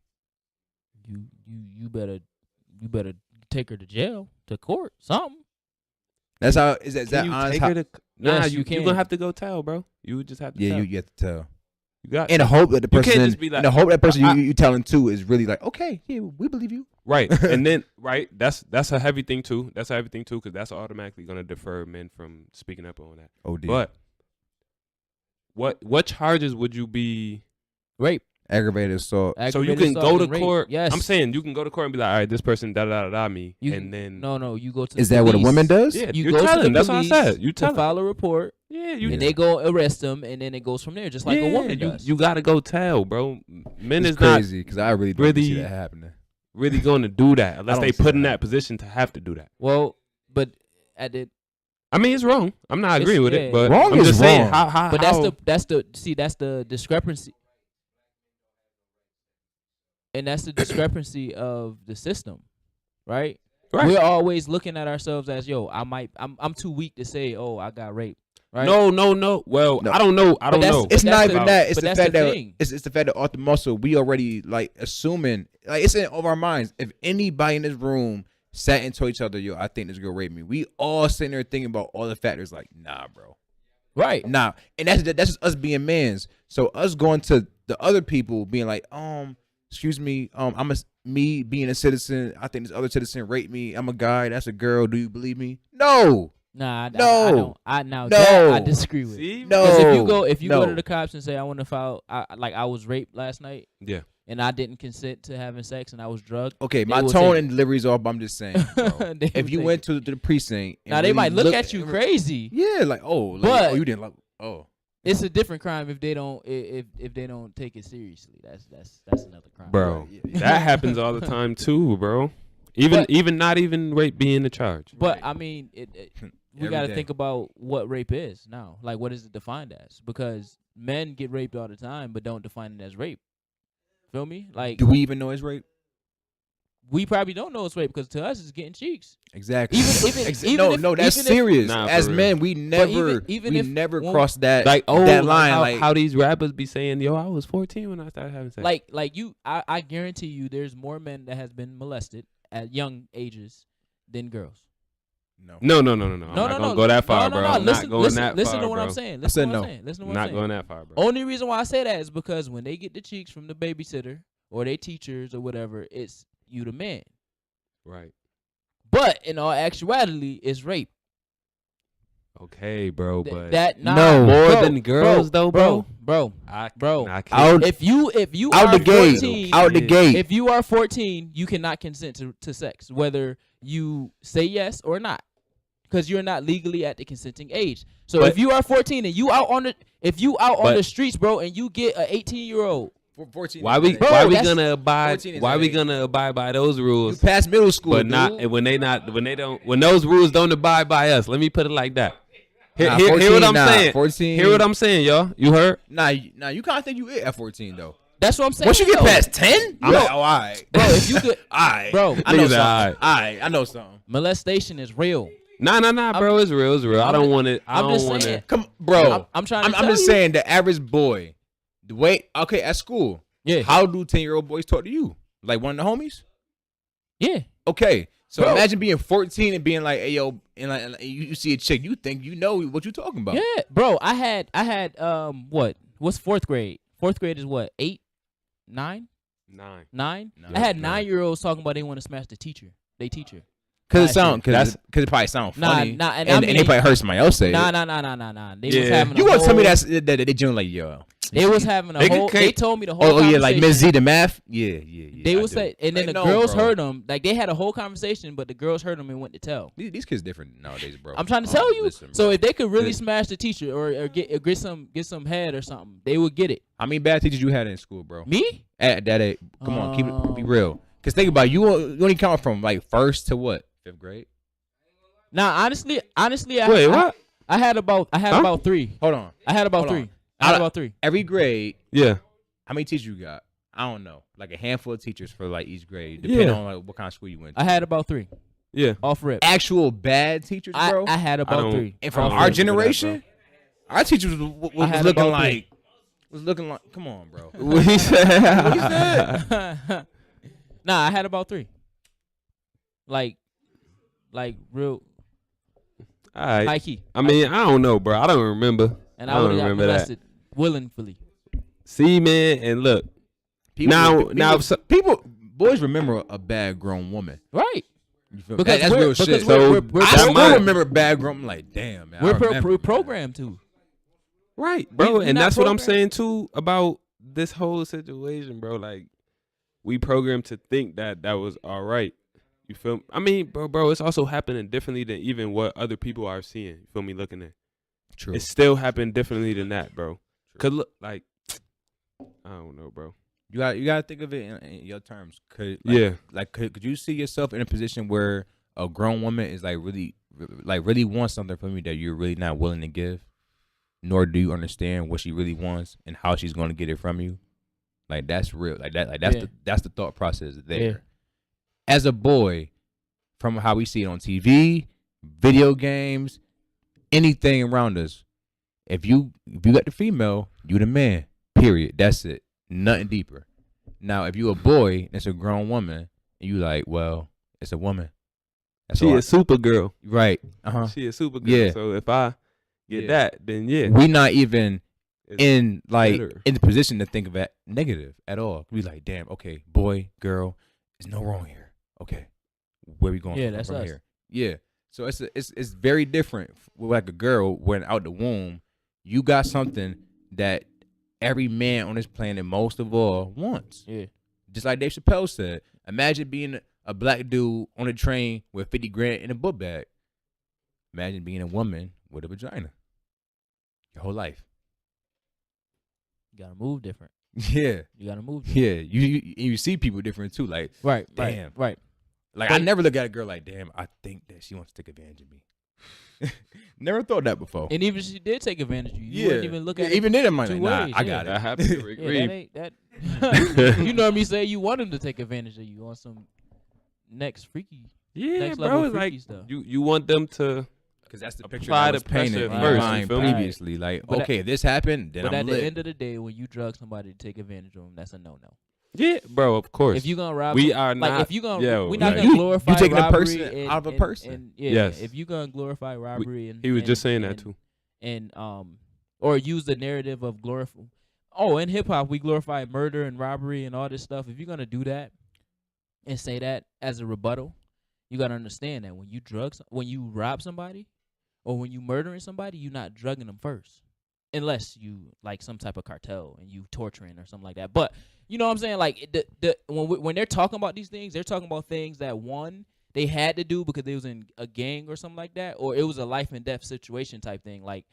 You better take her to jail, to court, something. That's how is that can you honest? take How, her to? Nah, Yes, you you can. gonna have to go tell, bro. You would just have to. yeah, tell. you have to tell. You got In the hope that the You can't person, just be like, in the hope that person I- you telling to is really like, okay, yeah, we believe you. right, and then that's a heavy thing too. That's a heavy thing too, because that's automatically gonna defer men from speaking up on that. Oh, dear. But what charges would you be? Rape. Aggravated assault. So you Aggravated can assault go to and rape. court. Yes. I'm saying you can go to court and be like, all right, this person da da da da me, You and then no, you go to. Is the that what a police. woman does? yeah, You you're go to telling. the That's what I police said. You to tell. file a report, Yeah, you. and they go arrest them, and then it goes from there, just like a woman does. You gotta go tell, bro. Men It's is not crazy because I really don't see really- that happening. really going to do that unless don't they see put in that. that position to have to do that. Well, but at the I mean, it's wrong. I'm not agreeing with it, but Wrong I'm is just saying wrong. how. but that's the discrepancy. And that's the discrepancy of the system, right? Right. We're always looking at ourselves as, yo, I'm too weak to say, oh, I got raped, right? No. Well, No. I don't know. I don't that's- know. It's But not that's even the- that. It's but the that's fact the that thing. it's the fact that off the muscle we already like assuming like it's in over our minds. If anybody in this room sat and told each other, "Yo, I think this girl raped me," we all sitting there thinking about all the factors. Like, nah, bro, Right. nah. And that's just us being mans. So us going to the other people being like, excuse me, me being a citizen, I think this other citizen raped me. I'm a guy. That's a girl. Do you believe me? No. Nah, I No. don't. No. That I disagree with. See? No. Because if you go No. to the cops and say I want to file, I was raped last night Yeah. and I didn't consent to having sex and I was drugged. Okay, They my will tone take and delivery's off, but I'm just saying, bro. They If will you take went it. to the precinct, and Now they really might look at you crazy. Yeah, like oh, But- you didn't love. Oh, It's a different crime if they don't if they don't take it seriously. That's another crime. Bro, Yeah. that happens all the time too, bro. Even not even rape being the charge. But I mean, we Every got to day. think about what rape is now. Like, what is it defined as? Because men get raped all the time, but don't define it as rape. Feel me? Like, do we even know it's rape? we probably don't know it's rape because to us it's getting cheeks. Exactly. Even no, that's even if- serious. Nah, As for real. men, we never, even if never when- cross that Like that line. how, like how these rappers be saying, "Yo, I was 14 when I started having sex." like you, I guarantee you, there's more men that has been molested at young ages than girls. no, no. I'm not gonna go that far, No, bro. no. I'm Listen, not going listen, that listen far, to what bro. I'm saying. I Listen said to what no. I'm saying. Listen to what Not I'm saying. going that far, bro. Only reason why I say that is because when they get the cheeks from the babysitter or they teachers or whatever, it's you the man. Right. But in all actuality, it's rape. Okay, bro, but No. More than girls, though, bro. Bro, I bro. can't. Out, if you out are the gate, 14, out the Yeah. gate. if you are 14, you cannot consent to sex, whether you say yes or not, because you're not legally at the consenting age. So But- if you are 14 and you out on the on But- the streets, bro, and you get an 18-year-old, 14 Why we Bro, why we that's- gonna abide 14 is why we age. gonna abide by those You rules, pass middle school, but dude. not and when those rules don't abide by us? Let me put it like that. Hear, Nah, hear 14, what I'm nah, saying. 14. Hear what I'm saying, y'all. You heard? Nah, you kind of think you it at 14 though. That's what I'm saying. Once you get though. past 10, I'm like, all right, bro, if you could, all right, bro, I know Niggas something. all All right, I know something. molestation is real. Nah, bro. It's real. It's real. I don't want it. I I'm don't just want saying. to. Come, bro. I'm trying to I'm tell just you. saying the average boy, the way at school. Yeah. How do 10-year-old boys talk to you? Like one of the homies? Yeah. Okay. So Bro. imagine being 14 and being like, hey yo, and like you see a chick, you think you know what you're talking about. Yeah, bro. I had what's fourth grade? Fourth grade is what? 8, 9, 9. Nine. I had Nine. 9-year-olds talking about they want to smash the teacher. They teacher. Cause Last it probably sound funny. Nah, and and I mean, they probably heard somebody else say Nah. it. They was Yeah. having. You a gonna tell me whole- that they doing like yo? They was having a They whole. can't- They told me the whole. Oh yeah, like Miss Z conversation. the math. Yeah. They I would do. say, and then Like, the no, girls bro. heard them. Like they had a whole conversation, but the girls heard them and went to tell. These kids different nowadays, bro. I'm trying to tell you. Listen, So bro. if they could really Yeah. smash the teacher or get some head or something, they would get it. How many bad teachers you had in school, bro? Me? At that age, come on, be real. Cause think about it, you only count from like 1st to what? 5th grade. Nah, honestly, Wait, what? I had about 3. Hold on. I had about Hold 3. on. I had about 3. Every grade, Yeah. how many teachers you got? I don't know. Like a handful of teachers for like each grade, depending Yeah. on like what kind of school you went to. I had about 3 Yeah. off rip. actual bad teachers, bro. I had I about don't- 3. and from I don't our remember that, generation, our teachers was I had looking about like come on, bro. What he said? Nah, I had about 3. Like real All right. high key. I mean, I don't know, bro. I don't remember. And I I don't would have got remember that. molested willingly. See, man, and look. Boys remember a bad grown woman. Right. You feel me? Because That's we're- real because shit. we're- So we're I still programmed. remember bad grown. I'm like, damn, man. I We're remember, man. programmed to. Right, bro. we And not that's what I'm programmed. saying, too, about this whole situation, bro. Like, we programmed to think that was all right. You feel me? I mean, bro, it's also happening differently than even what other people are seeing. You feel me? Looking at True. It's still happening differently than that, bro. Cause look, like, I don't know, bro. You got to think of it in your terms. Could you see yourself in a position where a grown woman is really wants something from you that you're really not willing to give, nor do you understand what she really wants and how she's going to get it from you? Like that's real. Like that's the thought process there. Yeah. As a boy, from how we see it on TV, video games, anything around us, if you got the female, you the man. Period. That's it. Nothing deeper. Now, if you a boy and it's a grown woman, and you like, well, it's a woman. That's She all a super girl. right. She a super girl. Yeah. So if I get Yeah. that, then yeah. We not even it's in better. in the position to think of it negative at all. We like, damn, okay, boy, girl, there's no wrong here. Okay, where we going? Yeah, from that's us. here. Yeah, so it's very different. With like a girl, when out the womb, you got something that every man on this planet, most of all, wants. Yeah. Just like Dave Chappelle said, imagine being a black dude on a train with 50 grand in a book bag. Imagine being a woman with a vagina. Your whole life. You gotta move different. Yeah. You gotta move different. Yeah, you see people different too. Like, Right. damn. Right. like I never look at a girl like, damn, I think that she wants to take advantage of me. Never thought that before. And even if she did take advantage of you, you wouldn't even look at it. even then, it might two like, nah, ways, I yeah. got I it. have to Yeah, agree. that ain't that. You know me say you want him to take advantage of you on some next freaky. Yeah, Next bro. level It's like freaky stuff. you want them to. Because that's the picture Apply that was the pressure painted in first, your you mind feel me? previously. Like, But okay, if this happened, then But I'm at lit. the end of the day, when you drug somebody to take advantage of them, that's a no-no. Yeah, bro. Of course. If you gonna rob, We them- are like not- if you gonna, yo, we not like- gonna glorify you taking a robbery person and, out of a and- person. And, yeah, Yes. if you gonna glorify robbery and he was and- just saying that and- too. and or use the narrative of glorify. Oh, in hip hop we glorify murder and robbery and all this stuff. If you're gonna do that and say that as a rebuttal, you gotta understand that when you rob somebody or when you murdering somebody, you're not drugging them first, unless you like some type of cartel and you torturing or something like that. But you know what I'm saying? Like when they're talking about these things, they're talking about things that one they had to do because they was in a gang or something like that, or it was a life and death situation type thing. Like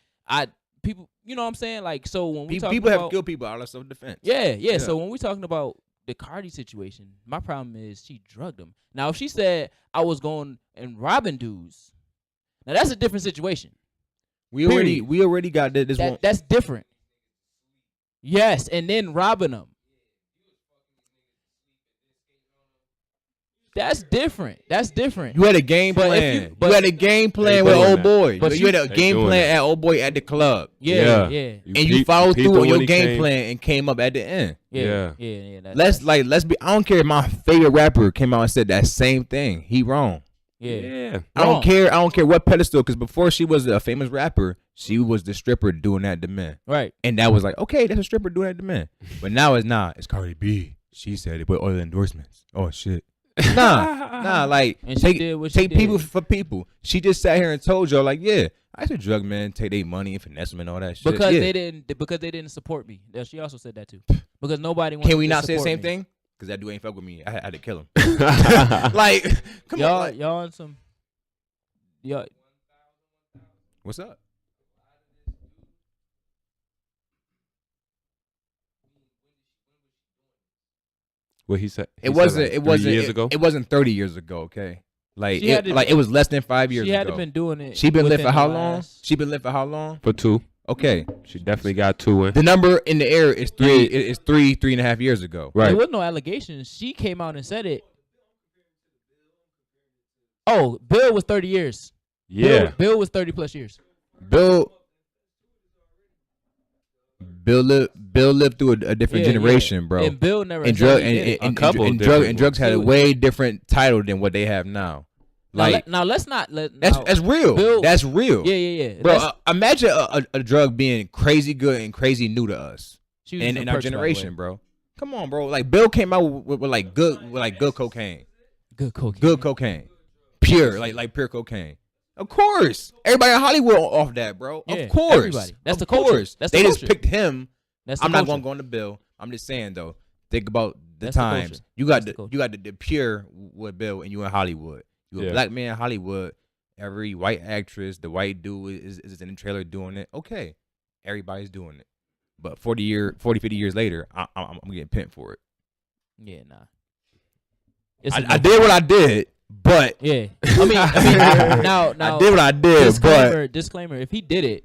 people, you know what I'm saying? Like so when we talking people about, have killed people out of self-defense. yeah. So when we're talking about the Cardi situation, my problem is she drugged him. Now if she said I was going and robbing dudes, now that's a different situation. We already got this one. That's different. Yes, and then robbing them. That's different. You had a game But if plan. you- but- you had a game plan They with doing old that. boy. But You had a They game doing plan that. at old boy at the club. Yeah. And you followed through on your game plan and came up at the end. Yeah. Let's be. I don't care if my favorite rapper came out and said that same thing. He wrong. Yeah. I don't care what pedestal. Because before she was a famous rapper, she was the stripper doing that to men. Right. And that was like, okay, that's a stripper doing that to men. But now it's not. It's Cardi B. She said it with all the endorsements. Oh shit. Nah. Like And she did what she take did. people for people. She just sat here and told y'all like, yeah, I used to drug men, take their money and finesse them and all that shit. Because yeah. they didn't support me. Yeah, she also said that too. Because nobody wanted Can we to not say the support same me. thing? Because that dude ain't fuck with me. I had to kill him. Like, come y'all, on. Like, y'all on some. Y'all, what's up? What he said? It wasn't. Like 3 years ago. It wasn't 30 years ago. Okay. Like She had to- it was less than 5 years she ago. had to been doing it. She been lit within for how the long? last- She been lit for how long? For 2. Okay. She definitely got 2 in. The number in the air is 3. It's 3.5 years ago. Right. There was no allegations. She came out and said it. Oh, Bill was 30 years. Yeah. Bill was 30 plus years. Bill lived through a different Yeah, generation, bro. And Bill never. And said drug he did it. and A couple drugs had a ones. way different title than what they have now. Like now let's not let. that's real. Bill- That's real. Yeah. Bro, Let's- imagine a drug being crazy good and crazy new to us she was in using our perks, by the generation, way. bro. Come on, bro. Like Bill came out with like good cocaine, Good cocaine. good cocaine, pure like pure cocaine. Of course, everybody in Hollywood off that, bro. Yeah, of course, everybody. That's of the culture. course. That's the they just culture. picked him. That's the I'm not culture. going to go on the Bill. I'm just saying though. Think about the That's the times. culture. You got That's the the culture. you got the pure with Bill, and you in Hollywood. You a Yeah. black man in Hollywood. Every white actress, the white dude is in the trailer doing it. Okay, everybody's doing it. But 40, 50 years later, I'm getting pimped for it. Yeah, nah. I did what I did, but Yeah, I mean, now I did what I did, but disclaimer. If he did it,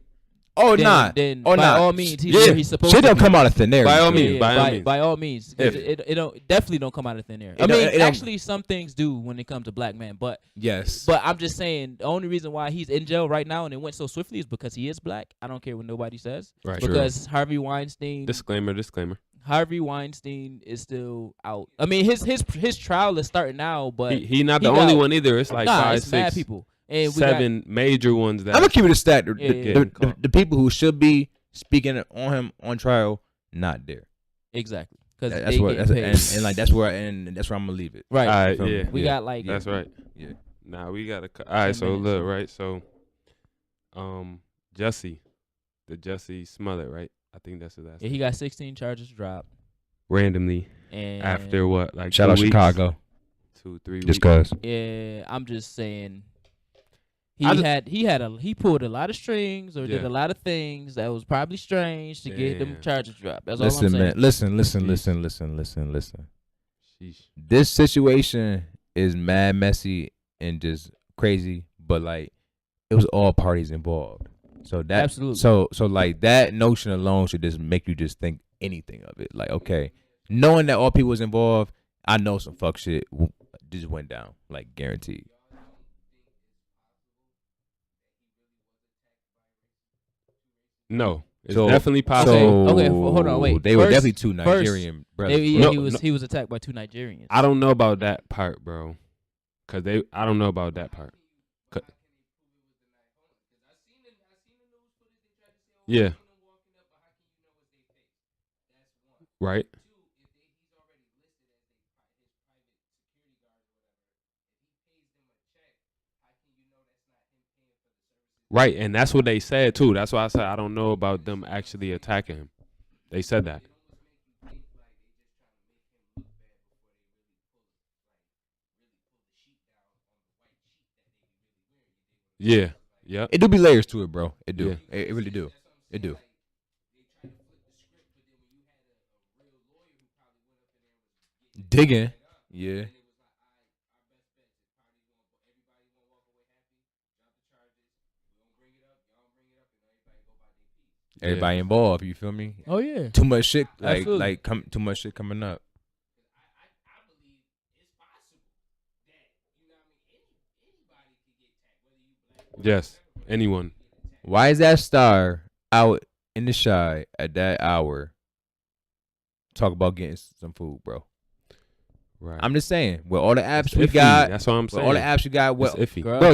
then then oh by nah. all means, he's Yeah, where he's supposed shit to don't be. come out of thin air. By all you feel means, me? by all means. By all means, 'cause If- it don't definitely don't come out of thin air. It I don't- mean, it don't- actually, some things do when it comes to black men, but Yes. I'm just saying the only reason why he's in jail right now and it went so swiftly is because he is black. I don't care what nobody says. Right. Because Harvey Weinstein Disclaimer. Harvey Weinstein is still out. I mean, his trial is starting now, but He not the he only got- one either. It's like nah, 5, it's mad 6, people. And we got, 7 major ones that I'm gonna keep it a stat. Yeah, yeah. The people who should be speaking on him on trial, not there. exactly because That's they what. getting That's, paid. and like that's where I'm gonna leave it. Right. Alright, Feel me? yeah. We got like That's right. Yeah. Nah, we got to. All right, 10 so minutes. look, right, so, Jussie Smollett, right? I think that's his last yeah, he got 16 charges dropped. randomly And after what, like Shout 2 out weeks? Chicago. 2, 3 weeks. Just cause. yeah, I'm just saying I he pulled a lot of strings or did Yeah. a lot of things that was probably strange to get them Damn. charges dropped. That's all I'm Listen, saying. man. Listen. Sheesh. Sheesh. This situation is mad messy and just crazy, but like it was all parties involved. So that Absolutely. So like that notion alone should just make you just think anything of it. Like, okay, knowing that all people was involved, I know some fuck shit just went down, like guaranteed. No, it's So- definitely possible. Okay, hold on, wait. They were First- definitely two Nigerian brothers. He, No, he was no. he was attacked by 2 Nigerians. I don't know about that part, bro. I don't know about that part. 'Cause- Yeah. Right. Right, and that's what they said too. That's why I said I don't know about them actually attacking him. They said that. Yeah. Yep. It do be layers to it, bro. It do. Yeah. It really do. It do. Digging. Yeah. Everybody involved, you feel me? Oh yeah. Too much shit, Absolutely. too much shit coming up. Yes. Anyone. Why is that star out in the shy at that hour? Talk about getting some food, bro. Right. I'm just saying, with all the apps It's we iffy. got, That's what I'm with saying. all the apps we got, It's iffy. bro,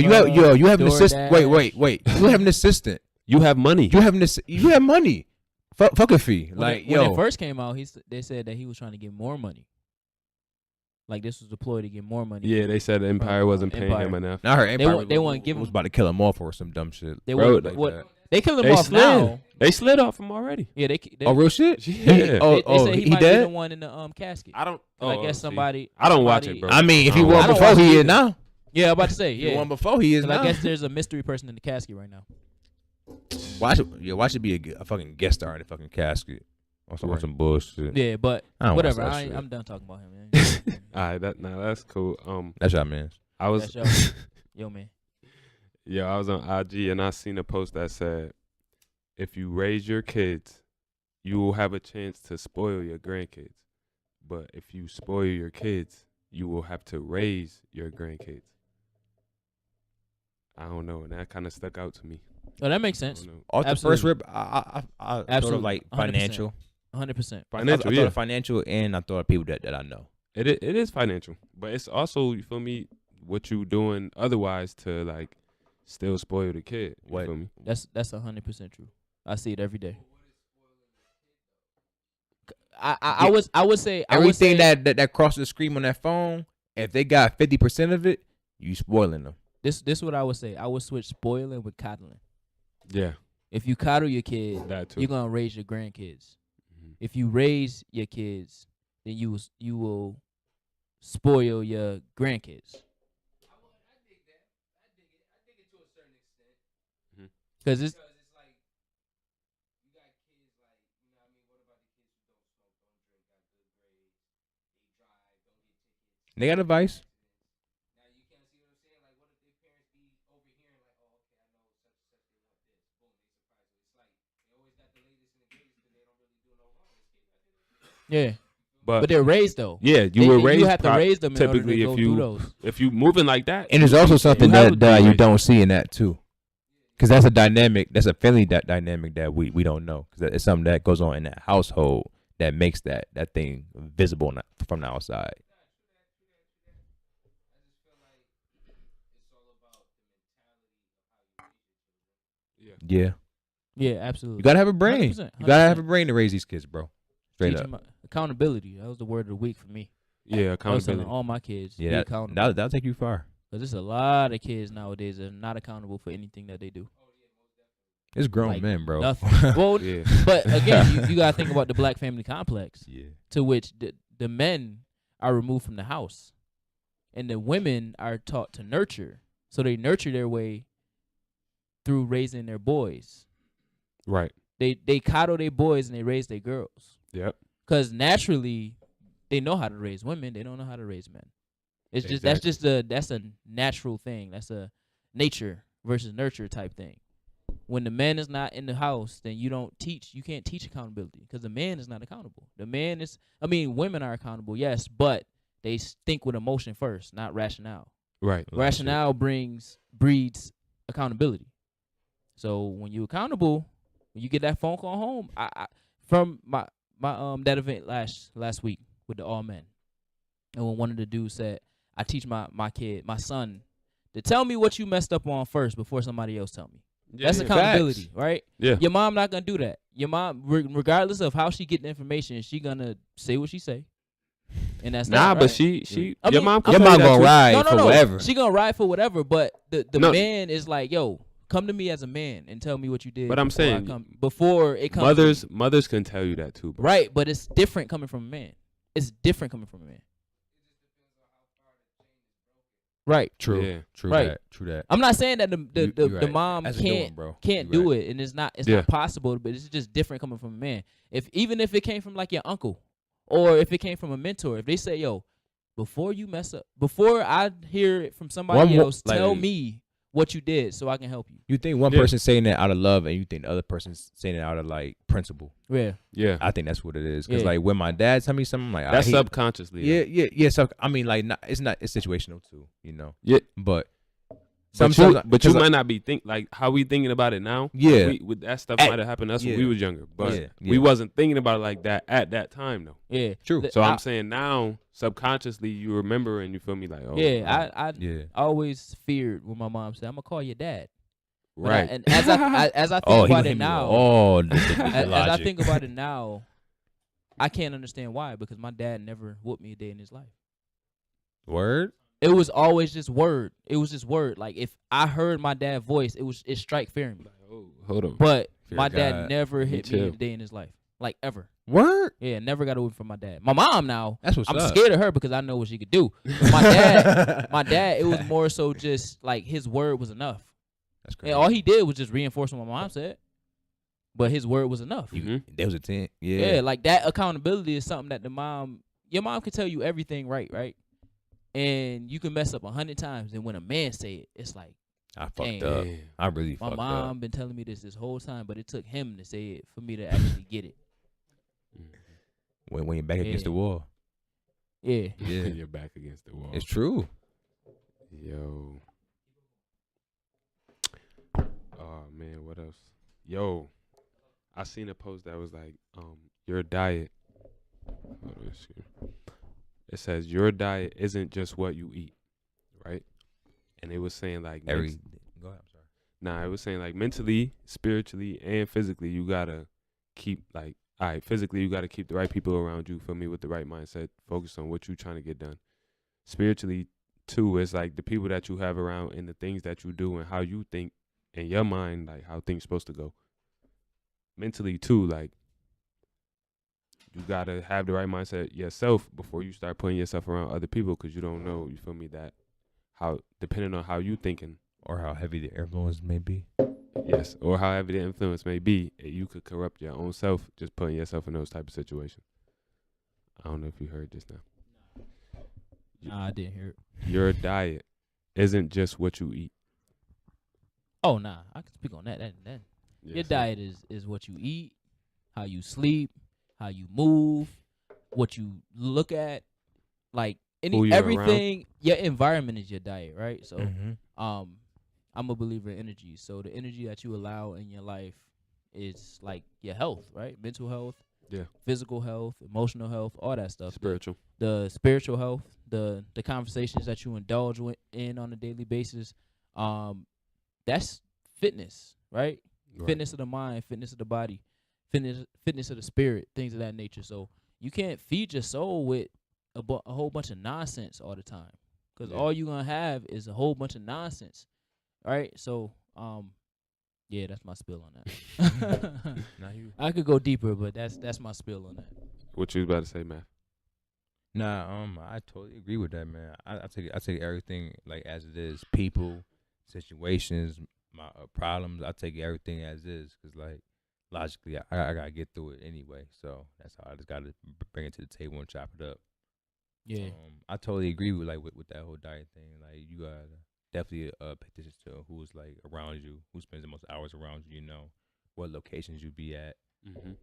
you have an assistant. Wait. You have an assistant. You have money. You have money. Fuck a fee. When it first came out, they said that he was trying to get more money. Like this was deployed to get more money. Yeah, they said Empire wasn't paying him enough. I heard Empire they want to give him. was about to kill him off or some dumb shit. They Bro, want, like what that. they killed him They off slid. now. They slid off him already. Yeah, they Oh, real shit? Yeah. They say he might be the dead? one in the casket. I don't. And I guess somebody. I don't watch somebody- it, bro. I mean, if he I won don't before, watch he it is either. now. Yeah, I'm about to say. If he Yeah, won before, he is 'Cause now. I guess there's a mystery person in the casket right now. Why should be a fucking guest star in the fucking casket? On some bullshit. Yeah, but I don't watch whatever. that shit. I'm done talking about him, man. All right, that's cool. That's y'all man. I was That's yo, man. I was on IG and I seen a post that said, if you raise your kids, you will have a chance to spoil your grandkids. But if you spoil your kids, you will have to raise your grandkids. I don't know, and that kind of stuck out to me. Oh, that makes I sense. don't know. Off the Absolutely. first rip, I thought of Absolutely. like 100%. financial. 100%. I Financial, thought yeah. of financial, and I thought of people that I know. It is financial, but it's also, you feel me, what you doing otherwise to like still spoil the kid. You What? feel me? That's 100% true. I see it every day. I would say Everything that crosses the screen on that phone, if they got 50% of it, you spoiling them. this is what I would say. I would switch spoiling with coddling. Yeah, If you coddle your kid, that too. you're gonna raise your grandkids. Mhm. If you raise your kids, then you will spoil your grandkids. Mhm. Because it's They got advice. yeah, But but they're raised though. yeah, you were raised. You have to raise them in order to typically, go through those. if you moving like that, And there's also something you have that to you raise- don't see in that too, because that's a dynamic. That's a family dynamic that we don't know, because it's something that goes on in that household that makes that thing visible from the outside. Yeah, Yeah, absolutely. you gotta have a brain. 100%, You gotta have a 100%. brain to raise these kids, bro. Straight Teach up. 'em accountability. That was the word of the week for me. Yeah, I was telling accountability. all my kids be Yeah, accountable. that'll take you far. Because there's a lot of kids nowadays that are not accountable for anything that they do. It's grown Like, men, bro. Nothing. Well, Yeah, but again, you gotta think about the black family complex, Yeah. to which the men are removed from the house, and the women are taught to nurture. So they nurture their way through raising their boys. right. They coddle their boys and they raise their girls. Yep. Because naturally, they know how to raise women. They don't know how to raise men. It's just that's a natural thing. That's a nature versus nurture type thing. When the man is not in the house, then you can't teach accountability, because the man is not accountable. Women are accountable, yes, but they think with emotion first, not rationale. Right. Rationale breeds accountability. So when you're accountable, when you get that phone call home, I from my that event last week with the all men, and when one of the dudes said, I teach my son, to tell me what you messed up on first before somebody else tell me. Yeah, That's yeah. accountability, Facts. right? Yeah. Your mom not gonna do that. Your mom, regardless of how she get the information, she gonna say what she say, and that's Nah, that, but right? she I your mean, mom. I'm Your can tell mom you that gonna too. ride for whatever. She gonna ride for whatever, but the No. man is like, yo, come to me as a man and tell me what you did. But I'm before I saying, before it comes to me. mothers can tell you that too, bro. Right, but it's different coming from a man. It's different coming from a man. Right. True. Yeah. True Right. that. True that. I'm not saying that You the right. mom That's a good can't one, bro. can't You do right. it, and it's not Yeah. not possible, but it's just different coming from a man. Even if it came from like your uncle, or if it came from a mentor, if they say, yo, before you mess up, before I hear it from somebody One more- else, tell like- me what you did so I can help you. You think one Yeah. person saying that out of love, and you think the other person's saying it out of like principle. Yeah. Yeah. I think that's what it is. Because Yeah. like when my dad tell me something, I'm like That's I hate- subconsciously. Yeah. So I mean, like, it's situational too, you know. Yeah. But But you might not be like how we thinking about it now. Yeah, with that stuff might have happened to us when we was younger, but we wasn't thinking about it like that at that time though. Yeah, true. So I'm saying now, subconsciously, you remember and you feel me like, oh, I always feared when my mom said, "I'm gonna call your dad." Right. And as I think about it now, as I think about it now, I can't understand why, because my dad never whooped me a day in his life. Word. It was always just word. It was just word. Like if I heard my dad's voice, it strike fear in me. Like, oh, hold on. But my dad never hit me a day in his life, like ever. Word. Yeah, never got a whip from my dad. My mom now, that's what's I'm up. scared of her because I know what she could do. But my dad, it was more so just like his word was enough. That's crazy. And all he did was just reinforce what my mom said. But his word was enough. There was a 10. Yeah, like that accountability is something that your mom can tell you everything right? And you can mess up 100 times, and when a man say it, it's like, I fucked up. I really fucked up. My mom been telling me this whole time, but it took him to say it for me to actually get it. When you're back against the wall. Yeah. When you're back against the wall. It's true. Yo. Oh man, what else? Yo, I seen a post that was like, your diet. Hold on, excuse me. It says your diet isn't just what you eat, right? And it was saying like go ahead, I'm sorry. Nah, it was saying like mentally, spiritually, and physically, you gotta keep like, all right, physically you gotta keep the right people around you, for me, with the right mindset, focus on what you trying to get done. Spiritually, too, it's like the people that you have around and the things that you do and how you think in your mind, like how things supposed to go. Mentally too, like you gotta have the right mindset yourself before you start putting yourself around other people, because you don't know, you feel me, that how, depending on how you thinking or how heavy the influence may be. Yes, or how heavy the influence may be, you could corrupt your own self just putting yourself in those type of situations. I don't know if you heard this now. Nah, I didn't hear it. Your diet isn't just what you eat. Oh, nah, I can speak on that. Yes, your diet is what you eat, how you sleep, how you move, what you look at, like everything. Around. Your environment is your diet, right? So, I'm a believer in energy. So the energy that you allow in your life is like your health, right? Mental health, physical health, emotional health, all that stuff. Spiritual. The spiritual health, the conversations that you indulge in on a daily basis. That's fitness, right? Fitness of the mind, fitness of the body, fitness of the spirit, things of that nature. So you can't feed your soul with a whole bunch of nonsense all the time, because all you're going to have is a whole bunch of nonsense, right? So, that's my spill on that. I could go deeper, but that's my spill on that. What you was about to say, Mav? Nah, I totally agree with that, man. I take everything like as it is, people, situations, my problems. I take everything as is, because like logically, I gotta get through it anyway. So that's how I just gotta bring it to the table and chop it up. Yeah, I totally agree with with that whole diet thing. Like you gotta definitely pay attention to who's like around you, who spends the most hours around you. You know, what locations you be at.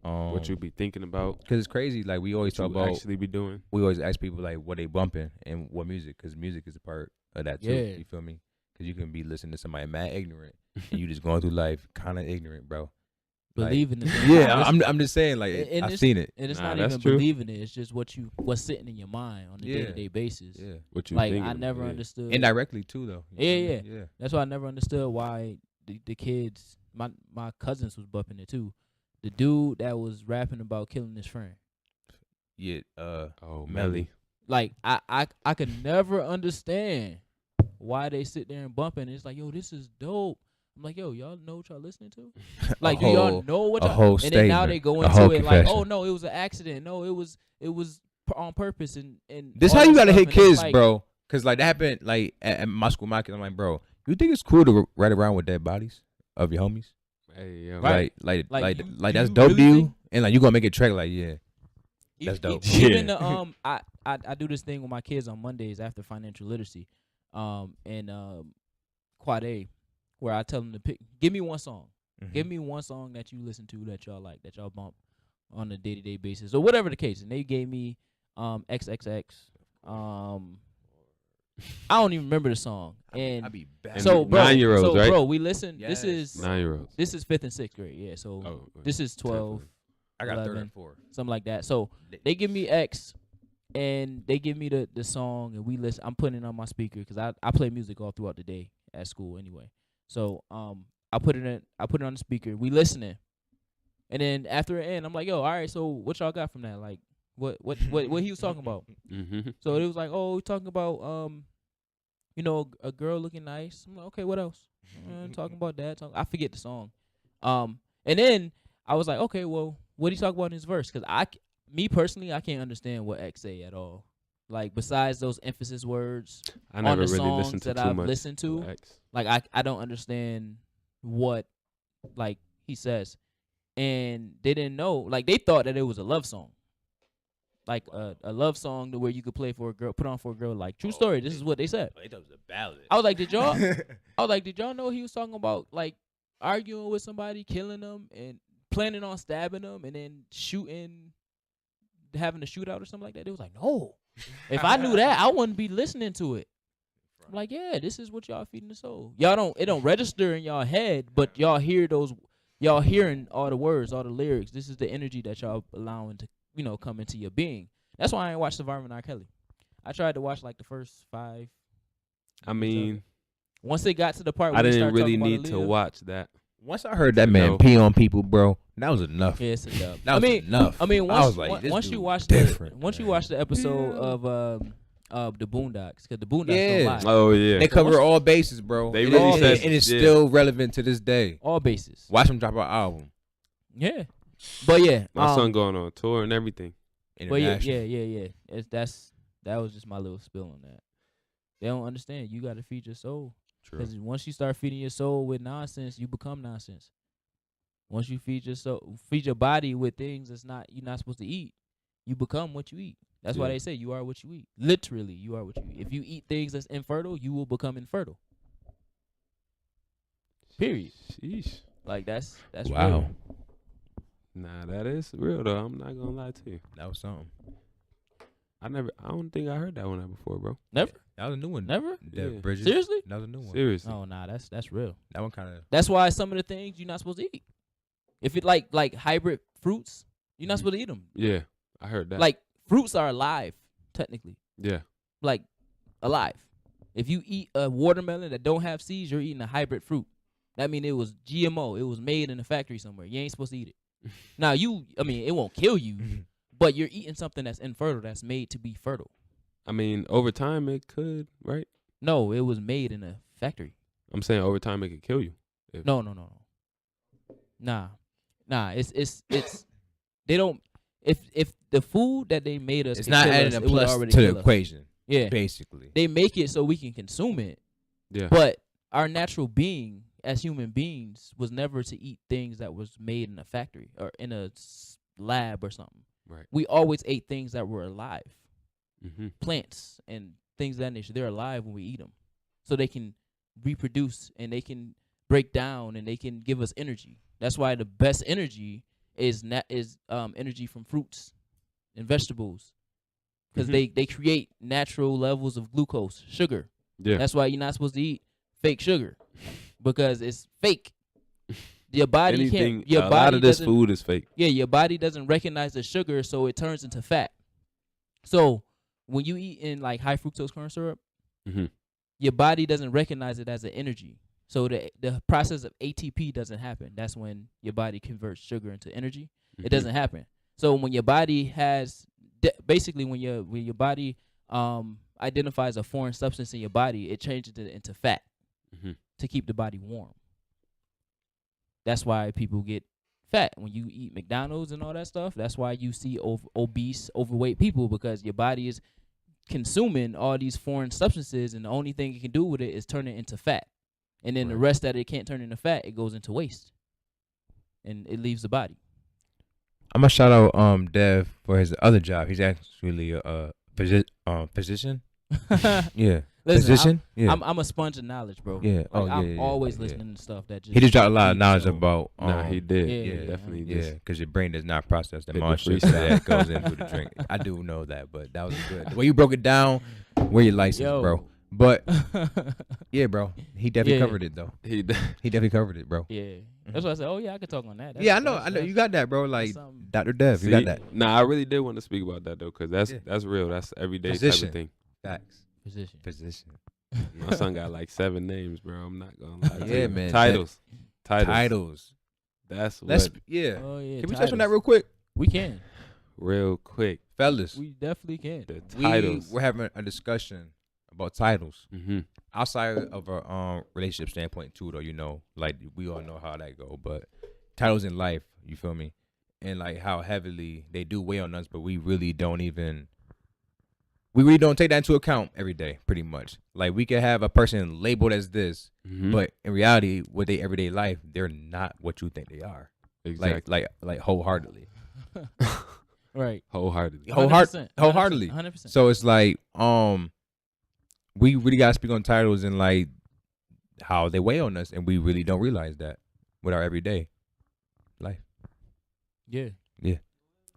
What you be thinking about, because it's crazy. Like we always talk about actually be doing. We always ask people like what they bumping and what music, because music is a part of that too. You feel me? Because you can be listening to somebody mad ignorant and you just going through life kind of ignorant, bro. Believing it. Yeah, I'm just saying, like I've seen it, and it's not even believing it. It's just what's sitting in your mind on a day-to-day basis. Yeah, what you like thinking I never understood indirectly too, though. Yeah. That's why I never understood why the kids, my cousins was bumping it too. The dude that was rapping about killing his friend. Yeah. Melly. Like I could never understand why they sit there and bumping. It's like, yo, this is dope. I'm like, yo, y'all know what y'all listening to? Like, do y'all know what y'all? And then now they go into it like, oh no, it was an accident. No, it was on purpose. And this how you gotta hit kids, like, bro. Cause like that happened like at my school market. I'm like, bro, you think it's cool to ride around with dead bodies of your homies? Hey, yo. Right. Like that's dope to you, and like you gonna make it track like that's dope. Even the I do this thing with my kids on Mondays after financial literacy, and Quad A, where I tell them to give me one song. Give me one song that you listen to that y'all like, that y'all bump on a day-to-day basis, or whatever the case. And they gave me XXX, I don't even remember the song. And I be bad. so, bro, 9-year-olds, right? bro, we listen. Yes. This is 9-year-olds. this is 5th and 6th grade. Yeah. So Oh, this is 12, I got 3rd 11. and 4th. something like that. So they give me X, and they give me the song, and we listen. I'm putting it on my speaker because I play music all throughout the day at school anyway. So I put it on the speaker. We listening, and then after it end, I'm like, yo, all right. So what y'all got from that? Like, what he was talking about? Mm-hmm. So it was like, oh, we talking about a girl looking nice. I'm like, okay, what else? Talking about that. I forget the song. And then I was like, okay, well, what he talk about in his verse? Because me personally, I can't understand what X say at all. Like besides those emphasis words I never on the really songs listened to that too I've much listened to, X. like I don't understand what like he says, and they didn't know. Like they thought that it was a love song. Like a love song to where you could play for a girl, put on for a girl. Like true story. This is what they said. It was a ballad. I was like, did y'all know he was talking about like arguing with somebody, killing them, and planning on stabbing them, and then having a shootout or something like that? They was like, no. If I knew that, I wouldn't be listening to it. I'm like, yeah, this is what y'all feeding the soul. It don't register in y'all head, but y'all hearing all the words, all the lyrics. This is the energy that y'all allowing to come into your being. That's why I ain't watched Surviving R. Kelly. I tried to watch like the first 5. I mean, once it got to the part where I we didn't started really talking about need to Aaliyah, watch that. Once I heard that man pee on people, bro, that was enough. yeah, it's a dub. That was enough. I mean, I was like, this once dude you watch different, you watch the episode of the Boondocks, because the Boondocks don't lie. Oh yeah. They cover all bases, bro. They And really it- said- and it's yeah. still relevant to this day. All bases. Watch them drop an album. Yeah, but yeah, My son going on tour and everything. but yeah. International. That was just my little spill on that. They don't understand. You got to feed your soul. True. Because once you start feeding your soul with nonsense, you become nonsense. Once you feed your body with things you're not supposed to eat, you become what you eat. That's why Yeah. they say you are what you eat. Literally, you are what you eat. If you eat things that's infertile, you will become infertile. Period. Sheesh. Like that's Wow. real. Nah, that is real though. I'm not gonna lie to you. That was something. I don't think I heard that one before, bro. Never, That was a new one. never. Dev Yeah. Bridges. Seriously? That was a new one. Seriously. Oh nah, that's real. That one kind of. That's why some of the things you're not supposed to eat. If it like hybrid fruits, you're not Mhm. supposed to eat them. Yeah, I heard that. Like fruits are alive, technically. yeah. Like alive. If you eat a watermelon that don't have seeds, you're eating a hybrid fruit. That means it was GMO. It was made in a factory somewhere. You ain't supposed to eat it. Now it won't kill you, but you're eating something that's infertile, that's made to be fertile. I mean, over time it could, right? No, it was made in a factory. I'm saying over time it could kill you. No. Nah. It's they don't. If the food that they made us, It's can not kill adding us, a it would plus already to kill the us. equation. Yeah, Basically. they make it so we can consume it. Yeah. But our natural being as human beings was never to eat things that was made in a factory or in a lab or something. Right. We always ate things that were alive, Mm-hmm. plants and things of that nature. They're alive when we eat them, so they can reproduce and they can break down and they can give us energy. That's why the best energy is energy from fruits and vegetables, because Mhm. they create natural levels of glucose, sugar. Yeah. That's why you're not supposed to eat fake sugar, because it's fake. Your body Anything. can't. Your A body lot of this doesn't- food is fake. Yeah, your body doesn't recognize the sugar, so it turns into fat. So when you eat in like high fructose corn syrup, Mm-hmm. your body doesn't recognize it as an energy. So the process of ATP doesn't happen. That's when your body converts sugar into energy. Mm-hmm. It doesn't happen. So when your body has basically when your body identifies a foreign substance in your body, it changes it into fat Mm-hmm. to keep the body warm. That's why people get fat when you eat McDonald's and all that stuff. That's why you see obese, overweight people, because your body is consuming all these foreign substances, and the only thing it can do with it is turn it into fat. And then the Right. rest that it can't turn into fat, it goes into waste, and it leaves the body. I'm gonna shout out Dev for his other job. He's actually a physician. Yeah. Listen, Physician. Yeah. I'm a sponge of knowledge, bro. Yeah. Like, Oh, yeah, I'm yeah, always yeah. listening to stuff that just. He just dropped a lot of feeds knowledge your soul. about. He did. yeah, Yeah, definitely. yeah. Yeah, because your brain does not process the Bit the monster freestyle. that goes into the drink. I do know that, but that was good. The way you broke it down, where your license, Yo, bro. But yeah, bro, he definitely Yeah. covered it though. He He definitely covered it, bro. Yeah, that's why I said, oh yeah, I could talk on that. Yeah, I know. You got that, bro. Like something. Dr. Dev, you got that. Nah, I really did want to speak about that though, cause Yeah. that's real. That's everyday Position. type of thing. Facts. Position. My son got like 7 names, bro. I'm not gonna lie. to Yeah, you. man. Titles. Let's That's what. yeah. Oh yeah. Can we touch on that titles. real quick, We can. Real quick. fellas? We definitely can. The titles. We're having a discussion about titles Mm-hmm. outside of a relationship standpoint too, though. You know, like we all know how that go, but titles in life, you feel me, and like how heavily they do weigh on us, but we really don't take that into account every day, pretty much. Like we could have a person labeled as this, Mm-hmm. but in reality, with their everyday life, they're not what you think they are. Exactly. Like wholeheartedly. Right. Wholeheartedly. Wholeheartedly. 100%. So it's like, we really gotta speak on titles and like how they weigh on us, and we really don't realize that with our everyday life. Yeah. Yeah.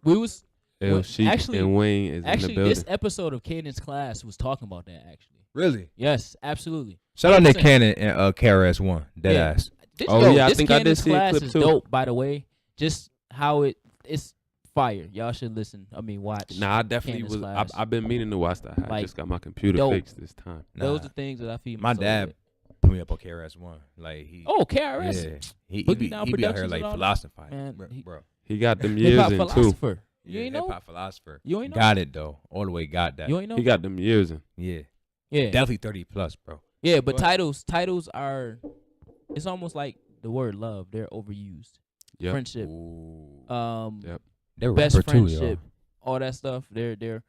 We was El Well, Sheik actually- and Wayne is in the actually building. this episode of Caden's class was talking about that. Actually, Really? yes, absolutely. Shout out Nick 100%. Cannon and KRS-One. Dead Yeah. ass. This, Oh, yeah, I this think I did Candace see a class clip is too. dope, by the way. Just how it's fire. Y'all should listen. I mean, watch. Nah, I definitely Candace was. class. I've been meaning to watch that. I Like, just got my computer dope. fixed this time. Those Nah. are things that I feel. My dad put me up on KRS-One. Like he. Oh, KRS. Yeah. He Boogie be Down he be out here Productions like and all that. philosophizing, Man, bro. he- He got them Hip years hop in too. philosopher. You Yeah, ain't know? hip-hop philosopher. You ain't know? Got it though. All the way got that. You ain't know? He got them years in. Yeah. Yeah. Definitely 30 plus, bro. Yeah, but But- titles are. It's almost like the word love. They're overused. Yep. Friendship. Ooh. Yep. They're Best rapper too, yo. friendship. All that stuff. They're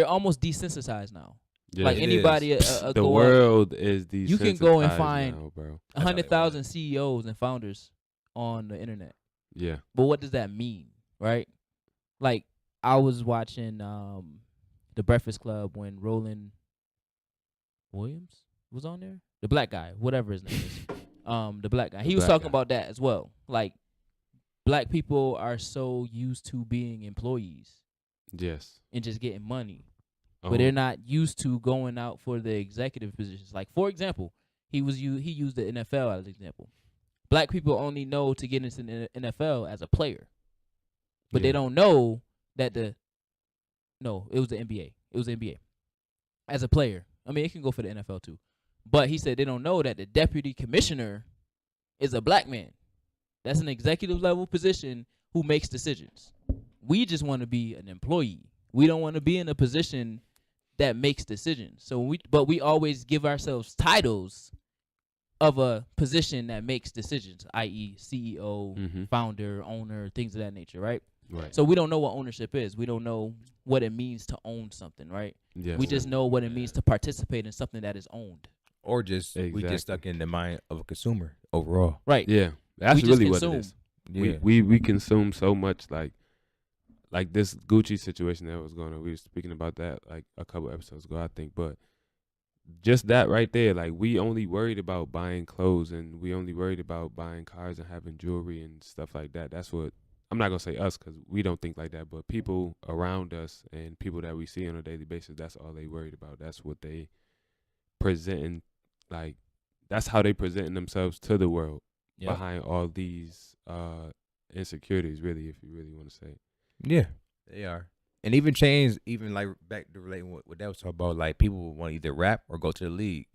almost desensitized now. Yeah. Like it anybody, the go up, world is desensitized You can go and find now, bro. 100,000 CEOs and founders on the internet. Yeah. But what does that mean, right? Like I was watching The Breakfast Club when Roland Williams was on there. The black guy, whatever his name is. The black guy. He was black talking guy. about that as well. Like black people are so used to being employees Yes. and just getting money. Oh, But they're not used to going out for the executive positions. Like for example, he used the NFL as an example. Black people only know to get into the NFL as a player, but they Yeah. don't know that it was the NBA. It was the NBA as a player. I mean, it can go for the NFL too, but he said they don't know that the deputy commissioner is a black man. That's an executive level position who makes decisions. We just want to be an employee. We don't want to be in a position that makes decisions. So we always give ourselves titles of a position that makes decisions, i.e. CEO, Mhm. founder, owner, things of that nature, right? Right. So we don't know what ownership is. We don't know what it means to own something, right? Yes. We just know what it means to participate in something that is owned. Or just we Exactly. get stuck in the mind of a consumer overall. Right. Yeah. That's We just really what consume. it is. Yeah. We consume so much, like this Gucci situation that was going on. We were speaking about that like a couple episodes ago, I think. But just that right there, like we only worried about buying clothes and we only worried about buying cars and having jewelry and stuff like that. That's what I'm not gonna say us because we don't think like that, but people around us and people that we see on a daily basis, that's all they worried about. That's what they presenting, like that's how they presenting themselves to the world Yep. behind all these insecurities. Really, if you really want to say. Yeah, they are. And even change, even like back to relating what that was talking about, like people want to either rap or go to the league.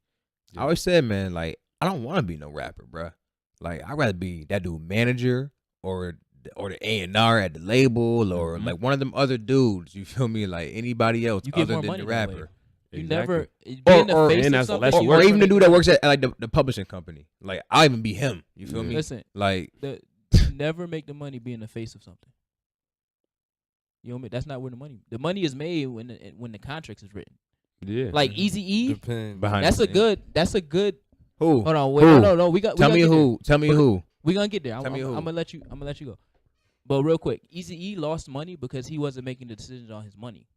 Yeah. I always said, man, like I don't want to be no rapper, bruh. Like I'd rather be that dude manager or the A&R at the label or Mhm. like one of them other dudes. You feel me? Like anybody else You get other more than money the that way. rapper. You Exactly. never being Or- the face and of that's something. less you Or work even for the dude that works at like the publishing company. Like I'll even be him. You feel Yeah. me? Listen, Like never make the money being the face of something. You know what I mean? That's not where the money is made when the contract is written. Yeah. Like Mhm. Eazy-E, Depends. behind that's the a scenes. good. Who? Hold on, wait, Who? no. We got. Tell me who. Tell me who. We gonna get there. I'm Tell me who. gonna let you go. But real quick, Eazy-E lost money because he wasn't making the decisions on his money.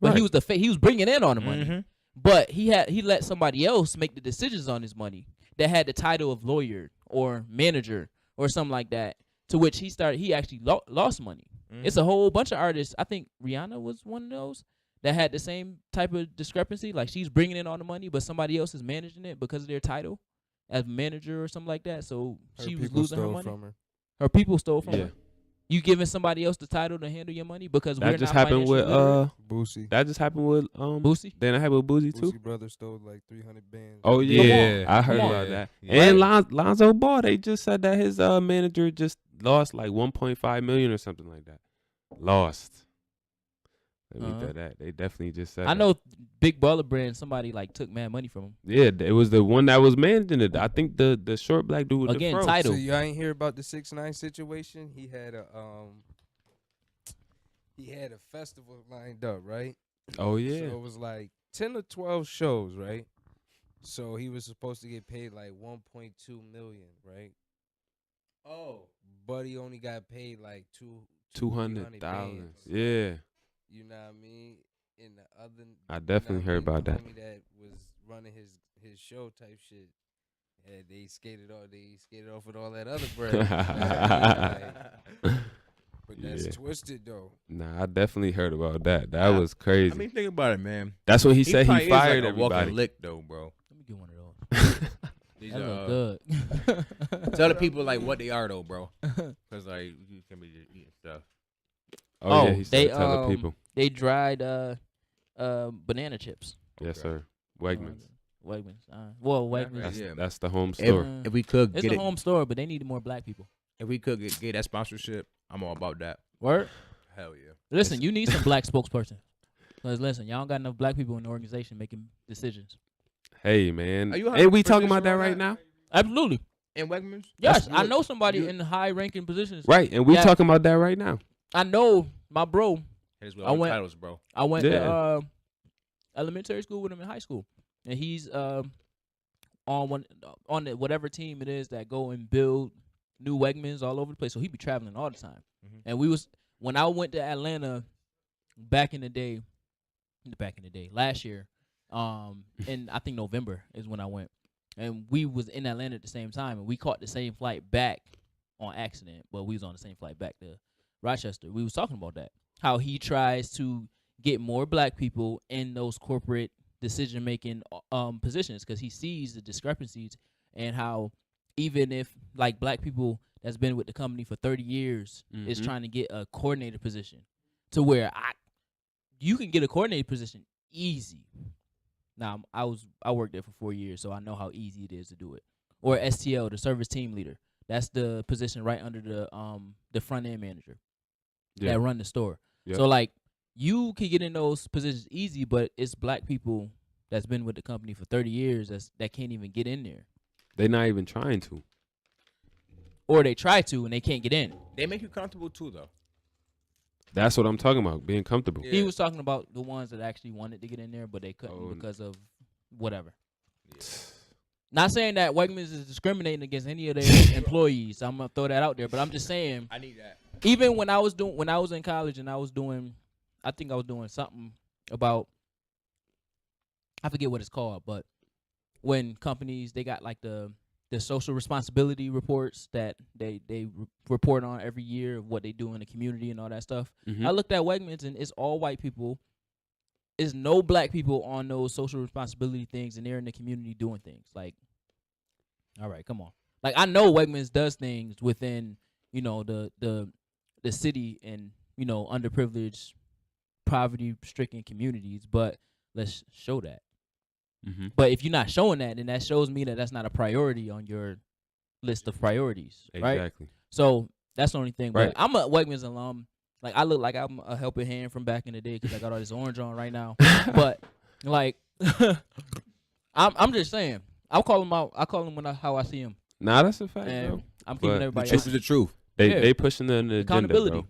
But he Right. was he was bringing in on the money. Mhm. But he let somebody else make the decisions on his money that had the title of lawyer or manager or something like that. To which he actually lost money. Mhm. It's a whole bunch of artists. I think Rihanna was one of those that had the same type of discrepancy? Like she's bringing in all the money, but somebody else is managing it because of their title as manager or something like that. So she was losing her money. From her. Her people stole from Yeah. her. You giving somebody else the title to handle your money because we're That just not happened with financially Boosie. That just happened with Boosie? Then I had with Boosie too. Boosie brother stole like 300 bands. Oh yeah, I heard Come on. about that. Yeah. And Lonzo Ball, they just said that his manager just lost like 1.5 million or something like that. Lost. Let me tell that. They definitely just said. I know big baller brand. Somebody like took mad money from him. Yeah, it was the one that was managing it. I think the short black dude with Again, the fro. title. So y'all ain't hear about the 6ix9ine situation? He had a festival lined up, right? Oh yeah. So it was like 10 or 12 shows, right? So he was supposed to get paid like 1.2 million, right? Oh, but he only got paid like 200,000. Yeah. You know what I mean? In the other, I definitely heard about the that. homie that was running his show type shit. Yeah, they skated off with all that other bread. You know what I mean? But that's Yeah. twisted though. Nah, I definitely heard about that. That Nah, was crazy. I mean, think about it, man. That's when he said probably he is fired like a walking everybody. lick, though, bro. Let me get one of those. These That are, look good. tell the people like what they are, though, bro. Because like you can be just eating stuff. Oh, yeah, Oh, he they, said tell the people. They dried banana chips. Yes, Okay. sir. Wegmans. Wegmans. Well, Wegmans. That's, Yeah. that's the home If, store. if we could It's get a it, home store, but they need more black people. if we could get that sponsorship, I'm all about that. Word. Hell yeah. Listen, you need some black spokesperson. Because listen, y'all don't got enough black people in the organization making decisions. Hey, man. Are you Ain't we 100% talking about that sure on right that? now? Absolutely. And Wegmans? Yes, That's- I look, know somebody you- in the high-ranking positions. Right, and we Yeah. talking about that right now. I know my bro. Here's I all the went- titles, bro. I went Yeah. to elementary school with him in high school, and he's on whatever team it is that go and build new Wegmans all over the place. So he be traveling all the time. Mhm. And when I went to Atlanta back in the day, last year, in I think November is when I went, and we was in Atlanta at the same time, and we caught the same flight back on accident, but we was on the same flight back to Rochester. We was talking about that, how he tries to get more black people in those corporate decision making positions because he sees the discrepancies and how even if like black people that's been with the company for 30 years is Mhm. trying to get a coordinator position to where you can get a coordinator position easy. Now I worked there for 4 years, so I know how easy it is to do it. Or STL, the service team leader. That's the position right under the front end manager Yeah. that run the store. Yep. So like you can get in those positions easy, but it's black people that's been with the company for 30 years that can't even get in there. They not even trying to. Or they try to and they can't get in. They make you comfortable too, though. That's what I'm talking about, being comfortable. Yeah. He was talking about the ones that actually wanted to get in there, but they couldn't Oh, because of whatever. Yeah. Not saying that Wegmans is discriminating against any of their employees. I'm gonna throw that out there, but I'm just saying, I need that. even when I was in college and I think I was doing something about, I forget what it's called, but when companies they got like the social responsibility reports that they report on every year of what they do in the community and all that stuff. Mhm. I looked at Wegmans and it's all white people. There's no black people on those social responsibility things, and they're in the community doing things. Like, all right, come on. Like I know Wegmans does things within, the city and, underprivileged, poverty-stricken communities, but let's show that. Mhm. But if you're not showing that, then that shows me that that's not a priority on your list of priorities, right? Exactly. So that's the only thing. Right. But I'm a Wegmans alum. Like I look like I'm a helping hand from back in the day because I got all this orange on right now. But like, I'm just saying. I'll call him out. I call him how I see him, Nah, that's a fact, and bro. I'm keeping But everybody This else is the truth. Yeah. They pushing an agenda, accountability. bro.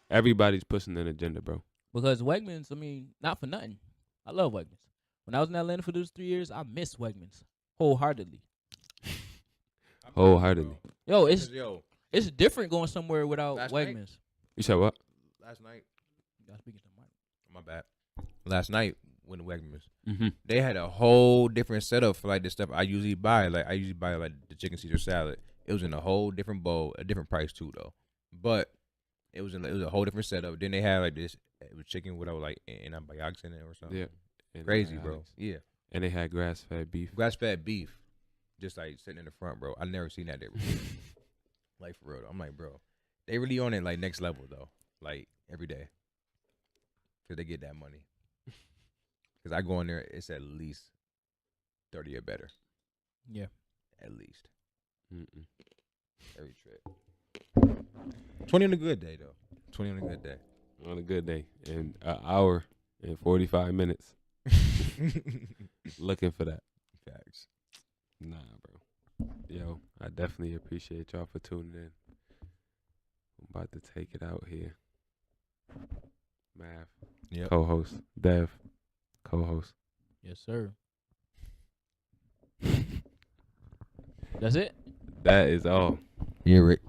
Everybody's pushing an agenda, bro. because Wegmans. I mean, not for nothing. I love Wegmans. When I was in Atlanta for those 3 years, I miss Wegmans wholeheartedly. Wholeheartedly. Yo, Yo, it's different going somewhere without Last night? Wegmans. You said what? last night, Y'all speaking to the mic. my bad. Last night when the Wegmans, Mm-hmm. they had a whole different setup for like the stuff I usually buy. Like I usually buy like the chicken Caesar salad. It was in a whole different bowl, a different price too though. But It was a whole different setup. Then they had like this. It was chicken without like antibiotics in it or something. Yeah. And Crazy, bro. Yeah. And they had grass-fed beef. Grass-fed beef, just like sitting in the front, bro. I never seen that there before. Like for real, though. I'm like, bro, they really on it like next level though. Like every day, cause they get that money. Cause I go in there, it's at least 30 or better. Yeah. At least Mm-mm. every trip. 20 on a good day though. 20 on a good day. On a good day. And an hour and 45 minutes. Looking for that. Facts. Nah, bro. Yo, I definitely appreciate y'all for tuning in. I'm about to take it out here. Mav, Yep. co-host. Dev, co-host. Yes, sir. That's it. That is all. Yeah, Rick.